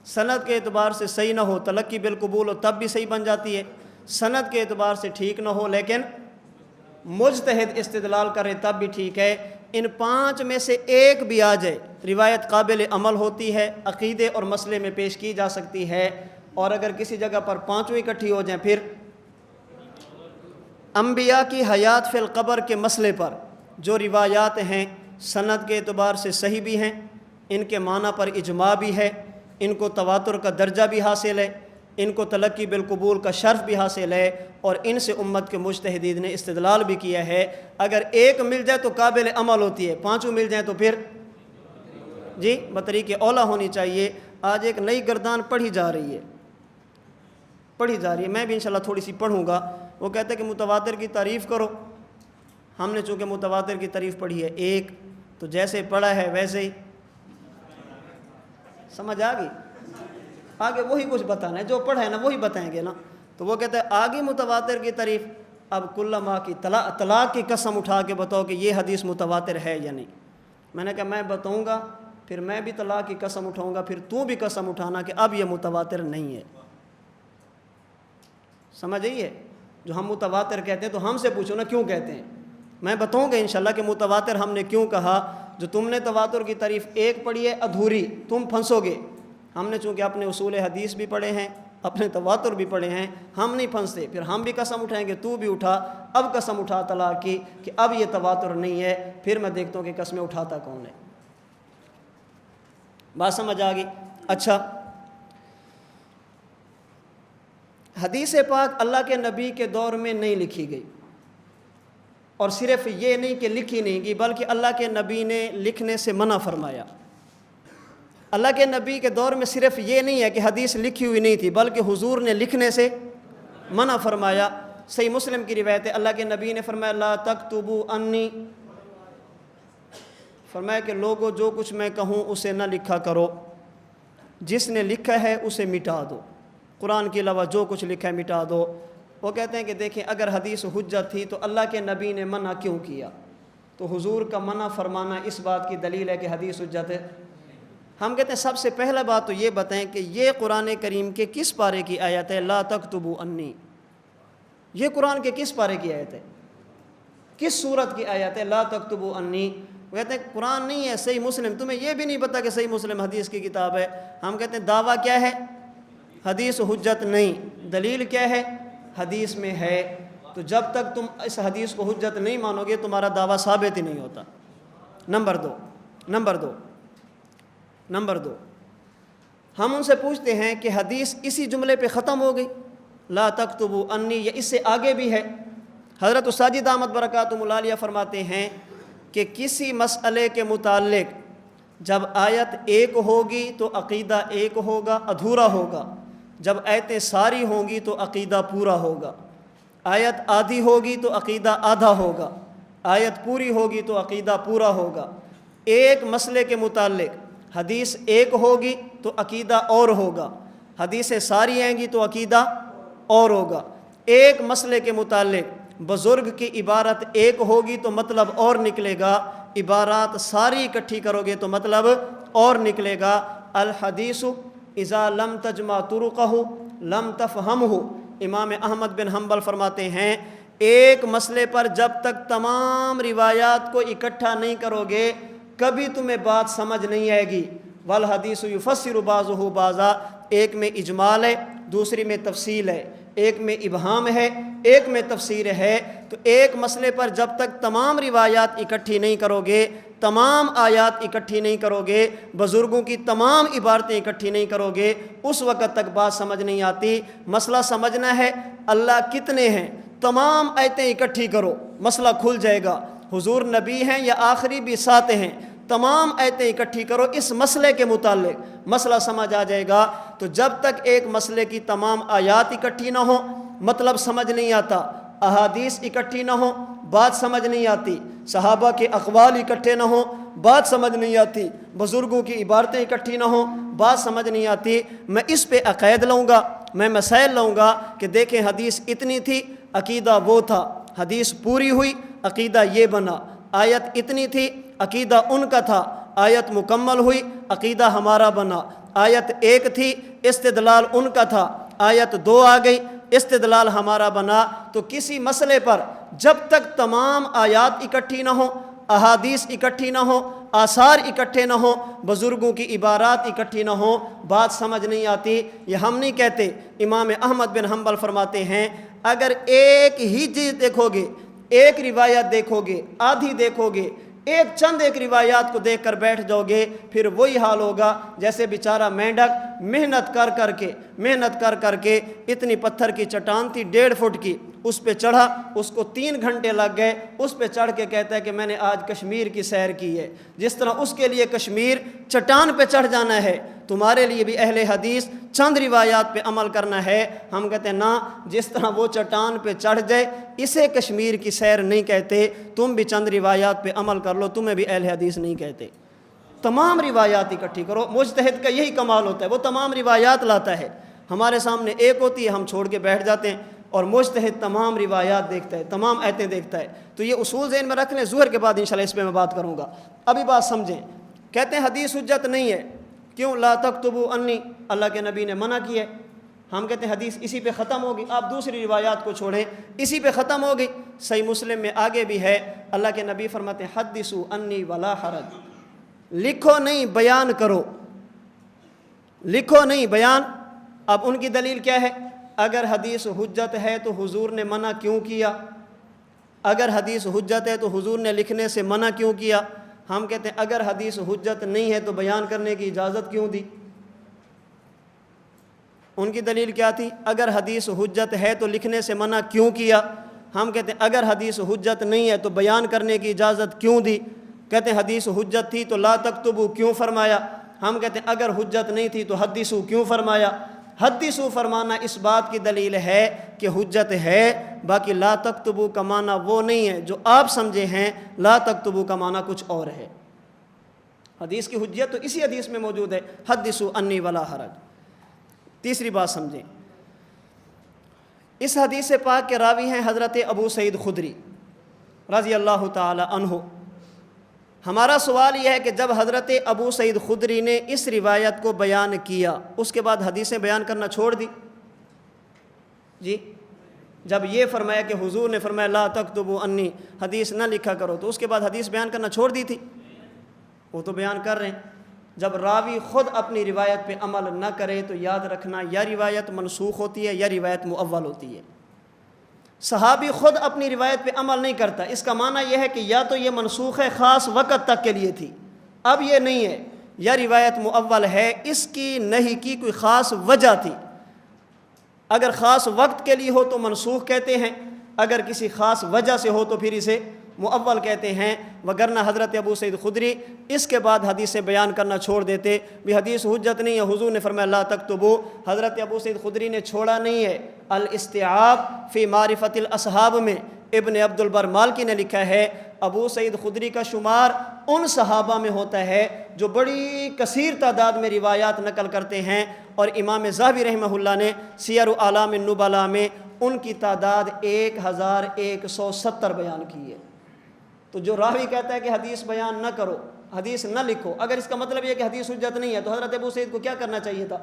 سند کے اعتبار سے صحیح نہ ہو, تلقی بالقبول ہو تب بھی صحیح بن جاتی ہے. سند کے اعتبار سے ٹھیک نہ ہو لیکن مجتہد استدلال کرے تب بھی ٹھیک ہے. ان 5 میں سے ایک بھی آ جائے روایت قابل عمل ہوتی ہے, عقیدے اور مسئلے میں پیش کی جا سکتی ہے. اور اگر کسی جگہ پر 5 اکٹھی ہو جائیں پھر انبیاء کی حیات فی القبر کے مسئلے پر جو روایات ہیں سند کے اعتبار سے صحیح بھی ہیں, ان کے معنی پر اجماع بھی ہے, ان کو تواتر کا درجہ بھی حاصل ہے, ان کو تلقی بالقبول کا شرف بھی حاصل ہے, اور ان سے امت کے مجتہدین نے استدلال بھی کیا ہے. اگر ایک مل جائے تو قابل عمل ہوتی ہے, 5 مل جائیں تو پھر جی بطریق اولا ہونی چاہیے. آج ایک نئی گردان پڑھی جا رہی ہے, میں بھی انشاءاللہ تھوڑی سی پڑھوں گا. وہ کہتے ہیں کہ متواتر کی تعریف کرو. ہم نے چونکہ متواتر کی تعریف پڑھی ہے ایک, تو جیسے پڑھا ہے ویسے ہی سمجھ آ گئی. آگے وہی کچھ بتانا ہے, جو پڑھا ہے نا وہی بتائیں گے نا. تو وہ کہتے ہیں آگے متواتر کی تعریف, اب کل ماہ کی طلاق کی قسم اٹھا کے بتاؤ کہ یہ حدیث متواتر ہے یا نہیں. میں نے کہا میں بتاؤں گا, پھر میں بھی طلاق کی قسم اٹھاؤں گا, پھر تو بھی قسم اٹھانا کہ اب یہ متواتر نہیں ہے. سمجھ آئی ہے؟ جو ہم متواتر کہتے ہیں تو ہم سے پوچھو نا کیوں کہتے ہیں. میں بتاؤں گا انشاءاللہ کہ متواتر ہم نے کیوں کہا. جو تم نے تواتر کی تعریف ایک پڑھی ہے ادھوری, تم پھنسو گے. ہم نے چونکہ اپنے اصول حدیث بھی پڑھے ہیں, اپنے تواتر بھی پڑھے ہیں, ہم نہیں پھنستے. پھر ہم بھی قسم اٹھائیں گے, تو بھی اٹھا. اب قسم اٹھا طلاق کی کہ اب یہ تواتر نہیں ہے, پھر میں دیکھتا ہوں کہ قسمیں اٹھاتا کون ہے. بات سمجھ آ گئی؟ اچھا, حدیث پاک اللہ کے نبی کے دور میں نہیں لکھی گئی, اور صرف یہ نہیں کہ لکھی نہیں گئی بلکہ اللہ کے نبی نے لکھنے سے منع فرمایا. اللہ کے نبی کے دور میں صرف یہ نہیں ہے کہ حدیث لکھی ہوئی نہیں تھی بلکہ حضور نے لکھنے سے منع فرمایا. صحیح مسلم کی روایت ہے, اللہ کے نبی نے فرمایا لا تکتبوا انی, فرمایا کہ لوگوں جو کچھ میں کہوں اسے نہ لکھا کرو, جس نے لکھا ہے اسے مٹا دو. قرآن کے علاوہ جو کچھ لکھا ہے مٹا دو. وہ کہتے ہیں کہ دیکھیں اگر حدیث حجت تھی تو اللہ کے نبی نے منع کیوں کیا؟ تو حضور کا منع فرمانا اس بات کی دلیل ہے کہ حدیث حجت ہے. ہم کہتے ہیں سب سے پہلا بات تو یہ بتائیں کہ یہ قرآن کریم کے کس پارے کی آیت ہے لا تکتبوا انی؟ یہ قرآن کے کس پارے کی آیت ہے, کس سورت کی آیت ہے لا تکتبوا انی؟ وہ کہتے ہیں قرآن نہیں ہے, صحیح مسلم. تمہیں یہ بھی نہیں پتا کہ صحیح مسلم حدیث کی کتاب ہے. ہم کہتے ہیں دعویٰ کیا ہے؟ حدیث حجت نہیں. دلیل کیا ہے؟ حدیث میں ہے. تو جب تک تم اس حدیث کو حجت نہیں مانو گے تمہارا دعویٰ ثابت ہی نہیں ہوتا. نمبر دو ہم ان سے پوچھتے ہیں کہ حدیث اسی جملے پہ ختم ہو گئی لا تکتبوا انی, یا اس سے آگے بھی ہے؟ حضرت ساجد احمد برکاتہم اللہ علیہ فرماتے ہیں کہ کسی مسئلے کے متعلق جب آیت ایک ہوگی تو عقیدہ ایک ہوگا, ادھورا ہوگا. جب آیتیں ساری ہوں گی تو عقیدہ پورا ہوگا. آیت آدھی ہوگی تو عقیدہ آدھا ہوگا. آیت پوری ہوگی تو عقیدہ پورا ہوگا. ایک مسئلے کے متعلق حدیث ایک ہوگی تو عقیدہ اور ہوگا, حدیثیں ساری آئیں گی تو عقیدہ اور ہوگا. ایک مسئلے کے متعلق بزرگ کی عبارت ایک ہوگی تو مطلب اور نکلے گا, عبارات ساری اکٹھی کرو گے تو مطلب اور نکلے گا. الحدیث اذا لم تجمع طرقہ لم تفہمہ. امام احمد بن حنبل فرماتے ہیں ایک مسئلے پر جب تک تمام روایات کو اکٹھا نہیں کرو گے کبھی تمہیں بات سمجھ نہیں آئے گی. والحدیث یفسر بعضہ بعضا, ایک میں اجمال ہے, دوسری میں تفصیل ہے, ایک میں ابہام ہے, ایک میں تفسیر ہے، تو ایک مسئلے پر جب تک تمام روایات اکٹھی نہیں کرو گے، تمام آیات اکٹھی نہیں کرو گے، بزرگوں کی تمام عبارتیں اکٹھی نہیں کرو گے، اس وقت تک بات سمجھ نہیں آتی۔ مسئلہ سمجھنا ہے اللہ کتنے ہیں، تمام آیتیں اکٹھی کرو، مسئلہ کھل جائے گا۔ حضور نبی ہیں یا آخری بھی ساتھ ہیں، تمام آیتیں اکٹھی کرو اس مسئلے کے متعلق، مسئلہ سمجھ آ جائے گا۔ تو جب تک ایک مسئلے کی تمام آیات اکٹھی نہ ہو مطلب سمجھ نہیں آتا، احادیث اکٹھی نہ ہو بات سمجھ نہیں آتی، صحابہ کے اقوال اکٹھے نہ ہوں بات سمجھ نہیں آتی، بزرگوں کی عبارتیں اکٹھی نہ ہوں بات سمجھ نہیں آتی۔ میں اس پہ عقائد لاؤں گا، میں مسائل لاؤں گا کہ دیکھیں حدیث اتنی تھی، عقیدہ وہ تھا، حدیث پوری ہوئی، عقیدہ یہ بنا، آیت اتنی تھی، عقیدہ ان کا تھا، آیت مکمل ہوئی، عقیدہ ہمارا بنا، آیت ایک تھی، استدلال ان کا تھا، آیت دو آ گئی، استدلال ہمارا بنا۔ تو کسی مسئلے پر جب تک تمام آیات اکٹھی نہ ہوں، احادیث اکٹھی نہ ہوں، آثار اکٹھے نہ ہوں، بزرگوں کی عبارات اکٹھی نہ ہوں، بات سمجھ نہیں آتی۔ یہ ہم نہیں کہتے، امام احمد بن حنبل فرماتے ہیں اگر ایک ہی چیز دیکھو گے، ایک روایت دیکھو گے، آدھی دیکھو گے، ایک روایات کو دیکھ کر بیٹھ جاؤ گے، پھر وہی حال ہوگا جیسے بیچارہ مینڈک محنت کر کر کے اتنی پتھر کی چٹان تھی 1.5 فٹ کی، اس پہ چڑھا، اس کو 3 گھنٹے لگ گئے، اس پہ چڑھ کے کہتا ہے کہ میں نے آج کشمیر کی سیر کی ہے۔ جس طرح اس کے لیے کشمیر چٹان پہ چڑھ جانا ہے، تمہارے لیے بھی اہل حدیث چند روایات پہ عمل کرنا ہے۔ ہم کہتے ہیں نا، جس طرح وہ چٹان پہ چڑھ جائے اسے کشمیر کی سیر نہیں کہتے، تم بھی چند روایات پہ عمل کر لو، تمہیں بھی اہل حدیث نہیں کہتے۔ تمام روایات اکٹھی کرو، مجتہد کا یہی کمال ہوتا ہے، وہ تمام روایات لاتا ہے، ہمارے سامنے ایک ہوتی ہے ہم چھوڑ کے بیٹھ جاتے ہیں، اور مجتہد تمام روایات دیکھتا ہے، تمام آیتیں دیکھتا ہے۔ تو یہ اصول ذہن میں رکھ لیں، ظہر کے بعد انشاءاللہ اس پہ میں بات کروں گا۔ ابھی بات سمجھیں، کہتے ہیں حدیث حجت نہیں ہے، کیوں؟ لا تکتبوا انی، اللہ کے نبی نے منع کیا ہے۔ ہم کہتے ہیں حدیث اسی پہ ختم ہوگی، آپ دوسری روایات کو چھوڑیں، اسی پہ ختم ہوگی۔ صحیح مسلم میں آگے بھی ہے، اللہ کے نبی فرماتے ہیں حدثوا انی ولا حرج، لکھو نہیں بیان کرو، لکھو نہیں بیان۔ اب ان کی دلیل کیا ہے؟ اگر حدیث حجت ہے تو حضور نے منع کیوں کیا؟ اگر حدیث حجت ہے تو حضور نے لکھنے سے منع کیوں کیا؟ ہم کہتے ہیں اگر حدیث حجت نہیں ہے تو بیان کرنے کی اجازت کیوں دی؟ ان کی دلیل کیا تھی؟ اگر حدیث حجت ہے تو لکھنے سے منع کیوں کیا؟ ہم کہتے ہیں اگر حدیث حجت نہیں ہے تو بیان کرنے کی اجازت کیوں دی؟ کہتے ہیں حدیث حجت تھی تو لا تکتبوا کیوں فرمایا؟ ہم کہتے ہیں اگر حجت نہیں تھی تو حدثوا کیوں فرمایا؟ حدثوا فرمانا اس بات کی دلیل ہے کہ حجت ہے، باقی لا تکتبوا کا معنی وہ نہیں ہے جو آپ سمجھے ہیں، لا تکتبوا کا معنی کچھ اور ہے۔ حدیث کی حجت تو اسی حدیث میں موجود ہے، حدثوا انی ولا حرج۔ تیسری بات سمجھیں، اس حدیث پاک کے راوی ہیں حضرت ابو سعید خدری رضی اللہ تعالی عنہ۔ ہمارا سوال یہ ہے کہ جب حضرت ابو سعید خدری نے اس روایت کو بیان کیا، اس کے بعد حدیثیں بیان کرنا چھوڑ دی؟ جی، جب یہ فرمایا کہ حضور نے فرمایا لا تکتبوا انی، حدیث نہ لکھا کرو، تو اس کے بعد حدیث بیان کرنا چھوڑ دی تھی؟ وہ تو بیان کر رہے ہیں۔ جب راوی خود اپنی روایت پہ عمل نہ کرے تو یاد رکھنا یا روایت منسوخ ہوتی ہے یا روایت مؤول ہوتی ہے۔ صحابی خود اپنی روایت پہ عمل نہیں کرتا، اس کا معنی یہ ہے کہ یا تو یہ منسوخ ہے، خاص وقت تک کے لیے تھی، اب یہ نہیں ہے، یا روایت مؤول ہے، اس کی نہیں کی کوئی خاص وجہ تھی۔ اگر خاص وقت کے لیے ہو تو منسوخ کہتے ہیں، اگر کسی خاص وجہ سے ہو تو پھر اسے مؤول کہتے ہیں۔ وگرنہ حضرت ابو سعید خدری اس کے بعد حدیثیں بیان کرنا چھوڑ دیتے، بھی حدیث حجت نہیں ہے، حضور نے فرمایا لا تکتبوا۔ حضرت ابو سعید خدری نے چھوڑا نہیں ہے۔ الاستیعاب فی معرفت الاصحاب میں ابن عبد البر مالکی نے لکھا ہے، ابو سعید خدری کا شمار ان صحابہ میں ہوتا ہے جو بڑی کثیر تعداد میں روایات نقل کرتے ہیں، اور امام ذہبی رحمہ اللہ نے سیر اعلام النبلاء میں ان کی تعداد 1170 بیان کی ہے۔ تو جو راوی کہتا ہے کہ حدیث بیان نہ کرو، حدیث نہ لکھو، اگر اس کا مطلب یہ کہ حدیث حجت نہیں ہے تو حضرت ابو سعید کو کیا کرنا چاہیے تھا؟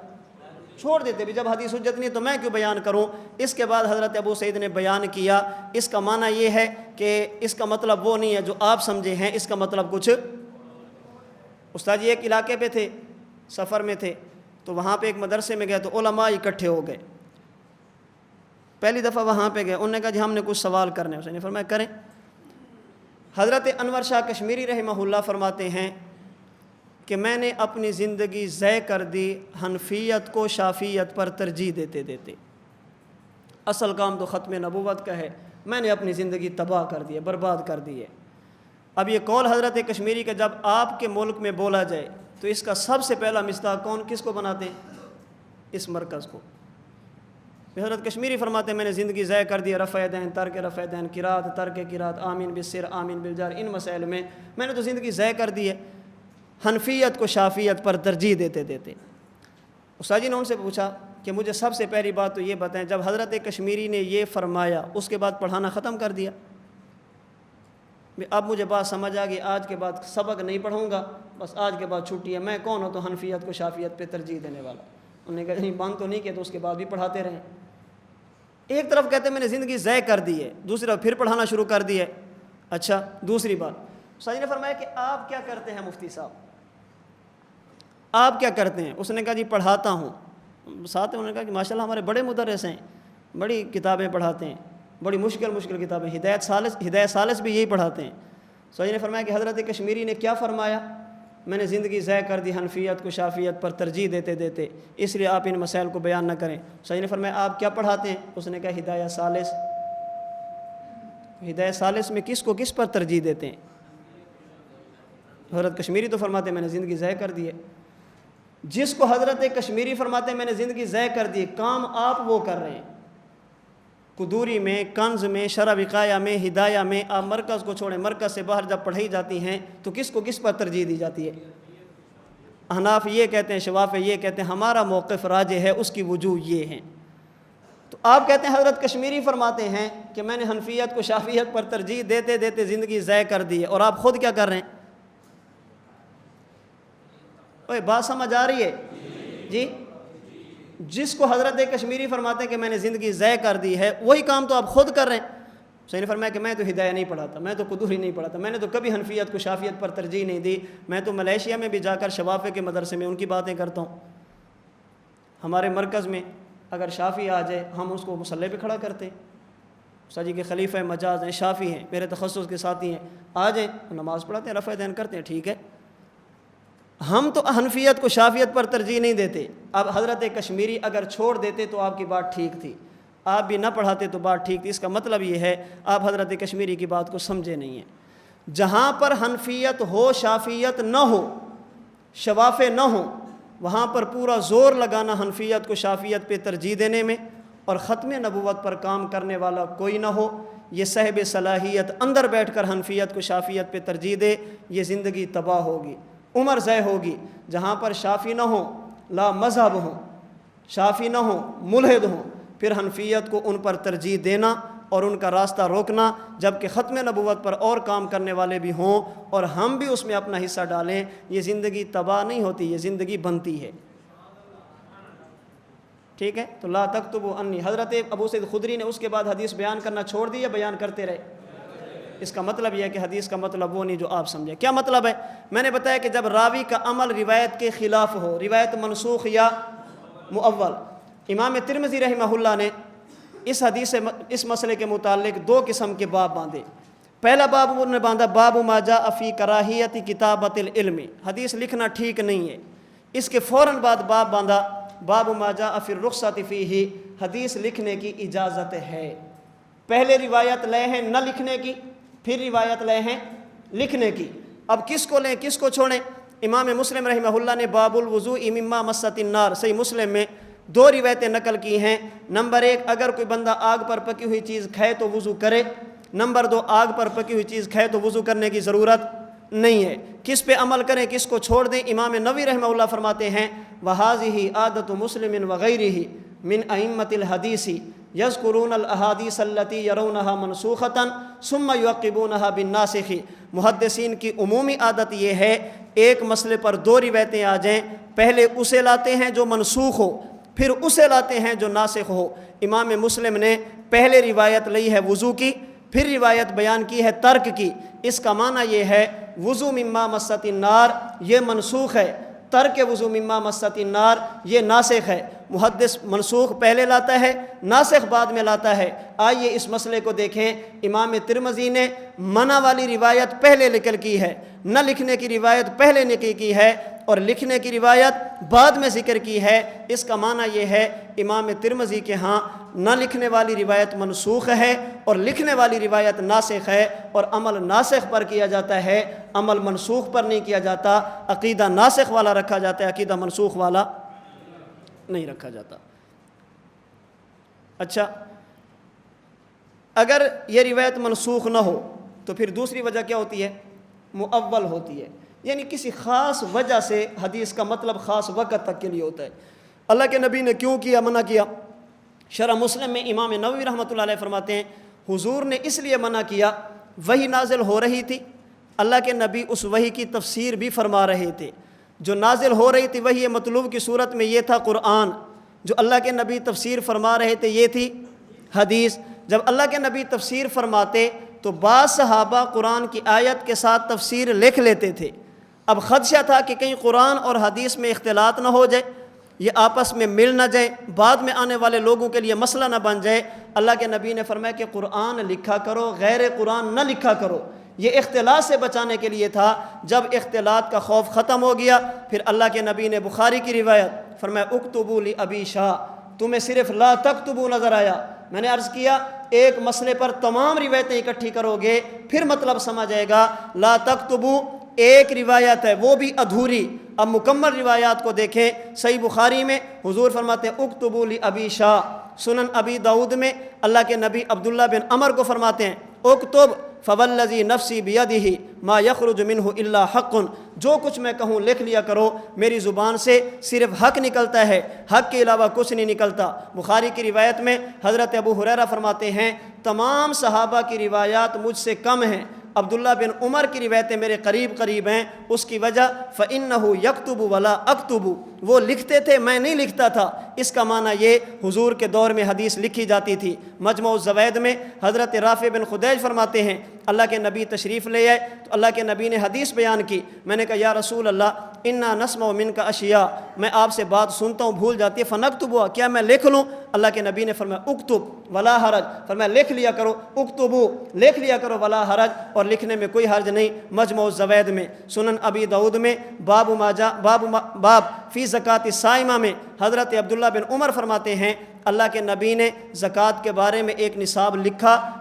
چھوڑ دیتے بھی، جب حدیث حجت نہیں تو میں کیوں بیان کروں؟ اس کے بعد حضرت ابو سعید نے بیان کیا۔ اس کا معنی یہ ہے کہ اس کا مطلب وہ نہیں ہے جو آپ سمجھے ہیں، اس کا مطلب کچھ۔ استاد جی ایک علاقے پہ تھے، سفر میں تھے، تو وہاں پہ ایک مدرسے میں گئے تو علماء اکٹھے ہو گئے، پہلی دفعہ وہاں پہ گئے، انہوں نے کہا جی ہم نے کچھ سوال کرنے ہیں، حسین نے فرمایا کریں۔ حضرت انور شاہ کشمیری رحمہ اللہ فرماتے ہیں کہ میں نے اپنی زندگی ضائع کر دی حنفیت کو شافیت پر ترجیح دیتے دیتے۔ اصل کام تو ختم نبوت کا ہے، میں نے اپنی زندگی تباہ کر دی ہے، برباد کر دی ہے۔ اب یہ قول حضرت کشمیری کا جب آپ کے ملک میں بولا جائے تو اس کا سب سے پہلا مصداق کون کس کو بناتے ہیں؟ اس مرکز کو۔ حضرت کشمیری فرماتے ہیں میں نے زندگی ضائع کر دی رفع دین، ترک رفع دین، قرات، ترک قرات، آمین بالسر، آمین بالجار، ان مسائل میں نے تو زندگی ضائع کر دی ہے حنفیت کو شافیت پر ترجیح دیتے دیتے۔ استاد جی نے ان سے پوچھا کہ مجھے سب سے پہلی بات تو یہ بتائیں، جب حضرت کشمیری نے یہ فرمایا اس کے بعد پڑھانا ختم کر دیا؟ اب مجھے بات سمجھ آ گئی، آج کے بعد سبق نہیں پڑھوں گا، بس آج کے بعد چھٹی ہے، میں کون ہوں تو حنفیت کو شافیت پہ ترجیح دینے والا۔ انہوں نے کہا نہیں بند تو نہیں کیا، تو اس کے بعد بھی پڑھاتے رہیں۔ ایک طرف کہتے ہیں میں نے زندگی ضائع کر دی ہے، دوسری طرف پھر پڑھانا شروع کر دی ہے۔ اچھا دوسری بات، ساجی نے فرمایا کہ آپ کیا کرتے ہیں مفتی صاحب، آپ کیا کرتے ہیں؟ اس نے کہا جی پڑھاتا ہوں۔ ساتھ انہوں نے کہا کہ ماشاءاللہ ہمارے بڑے مدرس ہیں، بڑی کتابیں پڑھاتے ہیں، بڑی مشکل کتابیں، ہدایت ثالث بھی یہی پڑھاتے ہیں۔ ساجی نے فرمایا کہ حضرت کشمیری نے کیا فرمایا؟ میں نے زندگی ضائع کر دی حنفیت کو شافیت پر ترجیح دیتے دیتے، اس لیے آپ ان مسائل کو بیان نہ کریں۔ ساجی نے فرمایا آپ کیا پڑھاتے ہیں؟ اس نے کہا ہدایت ثالث۔ ہدایت ثالث میں کس کو کس پر ترجیح دیتے ہیں؟ حضرت کشمیری تو فرماتے ہیں میں نے زندگی ضائع کر دی ہے۔ جس کو حضرت کشمیری فرماتے ہیں میں نے زندگی ضائع کر دی، کام آپ وہ کر رہے ہیں۔ قدوری میں، کنز میں، شرح وقایہ میں، ہدایہ میں، آپ مرکز کو چھوڑیں، مرکز سے باہر جب پڑھائی جاتی ہیں تو کس کو کس پر ترجیح دی جاتی ہے؟ احناف یہ کہتے ہیں، شوافع یہ کہتے ہیں، ہمارا موقف راجح ہے، اس کی وجوہ یہ ہیں۔ تو آپ کہتے ہیں حضرت کشمیری فرماتے ہیں کہ میں نے حنفیت کو شافیت پر ترجیح دیتے دیتے زندگی ضائع کر دی ہے، اور آپ خود کیا کر رہے ہیں؟ اوہ بات سمجھ آ رہی ہے جی؟ جس کو حضرت کشمیری فرماتے ہیں کہ میں نے زندگی ضائع کر دی ہے، وہی کام تو آپ خود کر رہے ہیں۔ سید نے فرمایا کہ میں تو ہدایہ نہیں پڑھاتا، میں تو قدوری نہیں پڑھاتا، میں نے تو کبھی حنفیت کو شافیت پر ترجیح نہیں دی، میں تو ملیشیا میں بھی جا کر شوافع کے مدرسے میں ان کی باتیں کرتا ہوں۔ ہمارے مرکز میں اگر شافی آ جائے ہم اس کو مصلی پہ کھڑا کرتے ہیں، سجی کے خلیفہ مجاز ہیں، شافی ہیں، میرے تخصص کے ساتھی ہیں، آ جائیں نماز پڑھاتے ہیں، رفع دین کرتے ہیں، ٹھیک ہے۔ ہم تو حنفیت کو شافیت پر ترجیح نہیں دیتے۔ اب حضرت کشمیری اگر چھوڑ دیتے تو آپ کی بات ٹھیک تھی، آپ بھی نہ پڑھاتے تو بات ٹھیک تھی۔ اس کا مطلب یہ ہے آپ حضرت کشمیری کی بات کو سمجھے نہیں ہیں۔ جہاں پر حنفیت ہو شافیت نہ ہو، شوافع نہ ہو، وہاں پر پورا زور لگانا حنفیت کو شافیت پہ ترجیح دینے میں، اور ختم نبوت پر کام کرنے والا کوئی نہ ہو، یہ صاحب صلاحیت اندر بیٹھ کر حنفیت کو شافیت پہ ترجیح دے، یہ زندگی تباہ ہوگی، عمر ضائع ہوگی۔ جہاں پر شافی نہ ہوں، لا مذہب ہوں، شافی نہ ہوں، ملحد ہوں، پھر حنفیت کو ان پر ترجیح دینا اور ان کا راستہ روکنا، جبکہ ختم نبوت پر اور کام کرنے والے بھی ہوں اور ہم بھی اس میں اپنا حصہ ڈالیں، یہ زندگی تباہ نہیں ہوتی، یہ زندگی بنتی ہے۔ ٹھیک ہے؟ تو لا تکتبوا انی، حضرت ابو سعید خدری نے اس کے بعد حدیث بیان کرنا چھوڑ دی یا بیان کرتے رہے؟ اس کا مطلب یہ ہے کہ حدیث کا مطلب وہ نہیں جو آپ سمجھے۔ کیا مطلب ہے؟ میں نے بتایا کہ جب راوی کا عمل روایت کے خلاف ہو، روایت منسوخ یا مؤول۔ امام ترمذی رحمہ اللہ نے اس مسئلے کے متعلق 2 قسم کے باب باندھے۔ پہلا باب انہوں نے باندھا باب ما جاء فی کراہیت کتابۃ العلم، حدیث لکھنا ٹھیک نہیں ہے۔ اس کے فوراً بعد باب باندھا باب ما جاء فی الرخصۃ فیہ، حدیث لکھنے کی اجازت ہے۔ پہلے روایت لے ہیں نہ لکھنے کی، پھر روایت لے ہیں لکھنے کی۔ اب کس کو لیں کس کو چھوڑیں؟ امام مسلم رحمہ اللہ نے باب الوضوء مما مست النار، صحیح مسلم میں 2 روایتیں نقل کی ہیں۔ نمبر 1، اگر کوئی بندہ آگ پر پکی ہوئی چیز کھائے تو وضو کرے۔ نمبر 2، آگ پر پکی ہوئی چیز کھائے تو وضو کرنے کی ضرورت نہیں ہے۔ کس پہ عمل کریں کس کو چھوڑ دیں؟ امام نووی رحمہ اللہ فرماتے ہیں وَهَذِهِ عَادَةُ مُسْلِمٍ وَغَيْرِهِ مِنْ أَئِمَّةِ الْحَدِيثِ يَذْكُرُونَ الْأَحَادِيثَ الَّتِي يَرَوْنَهَا مَنْسُوخَةً ثُمَّ يُعَقِّبُونَهَا بِالنَّاسِخِ۔ محدثین کی عمومی عادت یہ ہے ایک مسئلے پر 2 روایتیں آ جائیں، پہلے اسے لاتے ہیں جو منسوخ ہو، پھر اسے لاتے ہیں جو ناسخ ہو۔ امام مسلم نے پہلے روایت لی ہے وضو کی، پھر روایت بیان کی ہے ترک کی۔ اس کا معنی یہ ہے وضو مما مست النار یہ منسوخ ہے، ترک وضو مما مست النار یہ ناسخ ہے۔ محدث منسوخ پہلے لاتا ہے، ناسخ بعد میں لاتا ہے۔ آئیے اس مسئلے کو دیکھیں۔ امام ترمذی نے منع والی روایت پہلے نقل کی ہے، نہ لکھنے کی روایت پہلے نقل کی ہے، اور لکھنے کی روایت بعد میں ذکر کی ہے۔ اس کا معنی یہ ہے امام ترمذی کے ہاں نہ لکھنے والی روایت منسوخ ہے اور لکھنے والی روایت ناسخ ہے، اور عمل ناسخ پر کیا جاتا ہے، عمل منسوخ پر نہیں کیا جاتا۔ عقیدہ ناسخ والا رکھا جاتا ہے، عقیدہ منسوخ والا نہیں رکھا جاتا۔ اچھا، اگر یہ روایت منسوخ نہ ہو تو پھر دوسری وجہ کیا ہوتی ہے؟ مؤول ہوتی ہے، یعنی کسی خاص وجہ سے حدیث کا مطلب خاص وقت تک کے لیے ہوتا ہے۔ اللہ کے نبی نے کیوں کیا، منع کیا؟ شرح مسلم میں امام نووی رحمۃ اللہ علیہ فرماتے ہیں حضور نے اس لیے منع کیا، وحی نازل ہو رہی تھی، اللہ کے نبی اس وحی کی تفسیر بھی فرما رہے تھے۔ جو نازل ہو رہی تھی وحی مطلوب کی صورت میں یہ تھا قرآن، جو اللہ کے نبی تفسیر فرما رہے تھے یہ تھی حدیث۔ جب اللہ کے نبی تفسیر فرماتے تو بعض صحابہ قرآن کی آیت کے ساتھ تفسیر لکھ لیتے تھے۔ اب خدشہ تھا کہ کہیں قرآن اور حدیث میں اختلاط نہ ہو جائے، یہ آپس میں مل نہ جائے، بعد میں آنے والے لوگوں کے لیے مسئلہ نہ بن جائے۔ اللہ کے نبی نے فرمایا کہ قرآن لکھا کرو، غیر قرآن نہ لکھا کرو۔ یہ اختلاط سے بچانے کے لیے تھا۔ جب اختلاط کا خوف ختم ہو گیا پھر اللہ کے نبی نے بخاری کی روایت فرمایا اکتبوا لابی شاہ، تمہیں صرف لا تکتبوا نظر آیا۔ میں نے عرض کیا ایک مسئلے پر تمام روایتیں اکٹھی کرو گے پھر مطلب سمجھ آئے گا۔ لا تکتبوا ایک روایت ہے وہ بھی ادھوری، اب مکمل روایات کو دیکھیں۔ صحیح بخاری میں حضور فرماتے ہیں اکتبوا لابی شاہ، سنن ابی داؤد میں اللہ کے نبی عبداللہ بن عمر کو فرماتے ہیں اکتب فوالذی نفسی بیدہ ما یخرج منہ الا حق، جو کچھ میں کہوں لکھ لیا کرو، میری زبان سے صرف حق نکلتا ہے، حق کے علاوہ کچھ نہیں نکلتا۔ بخاری کی روایت میں حضرت ابو ہریرہ فرماتے ہیں تمام صحابہ کی روایات مجھ سے کم ہیں، عبداللہ بن عمر کی روایتیں میرے قریب ہیں۔ اس کی وجہ فإنہ یکتب ولا اکتب، وہ لکھتے تھے میں نہیں لکھتا تھا۔ اس کا معنی یہ حضور کے دور میں حدیث لکھی جاتی تھی۔ مجمع الزوائد میں حضرت رافع بن خدیج فرماتے ہیں اللہ کے نبی تشریف لے آئے تو اللہ کے نبی نے حدیث بیان کی۔ میں نے کہا یا رسول اللہ انا نسمع منک اشیاء، میں آپ سے بات سنتا ہوں بھول جاتی ہے، فنکتبوا، کیا میں لکھ لوں؟ اللہ کے نبی نے فرمایا اکتب ولا حرج، فرمایا لکھ لیا کرو، اکتبو لکھ لیا کرو ولا حرج، اور لکھنے میں کوئی حرج نہیں۔ مجمع الزوائد میں، سنن ابی داؤد میں باب فی زکوٰۃ الصائمہ میں حضرت عبداللہ بن عمر فرماتے ہیں اللہ کے نبی نے زکوٰۃ کے بارے میں ایک نصاب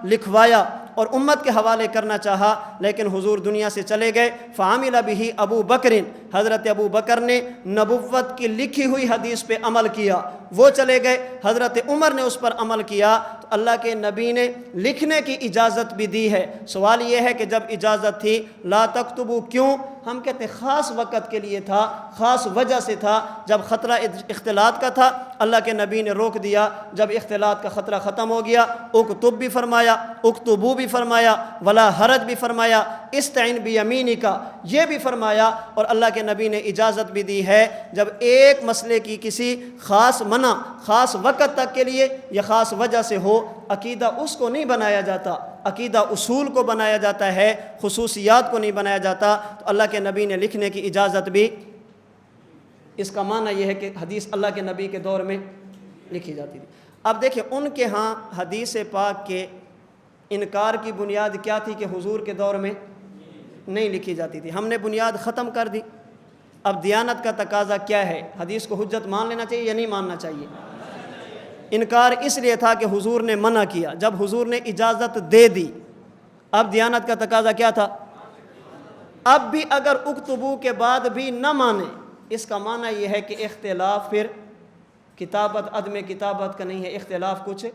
لکھوایا اور امت کے حوالے کرنا چاہا، لیکن حضور دنیا سے چلے گئے۔ فعمل بہ ابو بکر، حضرت ابو بکر نے نبوت کی لکھی ہوئی حدیث پہ عمل کیا، وہ چلے گئے، حضرت عمر نے اس پر عمل کیا، تو اللہ کے نبی نے لکھنے کی اجازت بھی دی ہے۔ سوال یہ ہے کہ جب اجازت تھی لا تکتبوا کیوں؟ ہم کہتے ہیں خاص وقت کے لیے تھا، خاص وجہ سے تھا، جب خطرہ اختلاط کا تھا اللہ کے نبی نے روک دیا۔ جب اختلاط کا خطرہ ختم ہو گیا اکتب بھی فرمایا، اکتبو بھی فرمایا، ولا حرج بھی فرمایا، استعن بیمینک یہ بھی فرمایا، اور اللہ کے نبی نے اجازت بھی دی ہے جب ایک مسئلے کی کسی خاص منع خاص وقت تک کے لیے یا خاص وجہ سے ہو، عقیدہ اس کو نہیں بنایا جاتا، عقیدہ اصول کو بنایا جاتا ہے، خصوصیات کو نہیں بنایا جاتا۔ تو اللہ کے نبی نے لکھنے کی اجازت بھی، اس کا معنی یہ ہے کہ حدیث اللہ کے نبی کے دور میں لکھی جاتی تھی۔ اب دیکھیں ان کے ہاں حدیث پاک کے انکار کی بنیاد کیا تھی کہ حضور کے دور میں نہیں لکھی جاتی تھی، ہم نے بنیاد ختم کر دی۔ اب دیانت کا تقاضا کیا ہے؟ حدیث کو حجت مان لینا چاہیے یا نہیں ماننا چاہیے؟ انکار اس لیے تھا کہ حضور نے منع کیا، جب حضور نے اجازت دے دی اب دیانت کا تقاضا کیا تھا؟ اب بھی اگر اکتبو کے بعد بھی نہ مانے، اس کا معنی یہ ہے کہ اختلاف پھر کتابت عدم کتابت کا نہیں ہے، اختلاف کچھ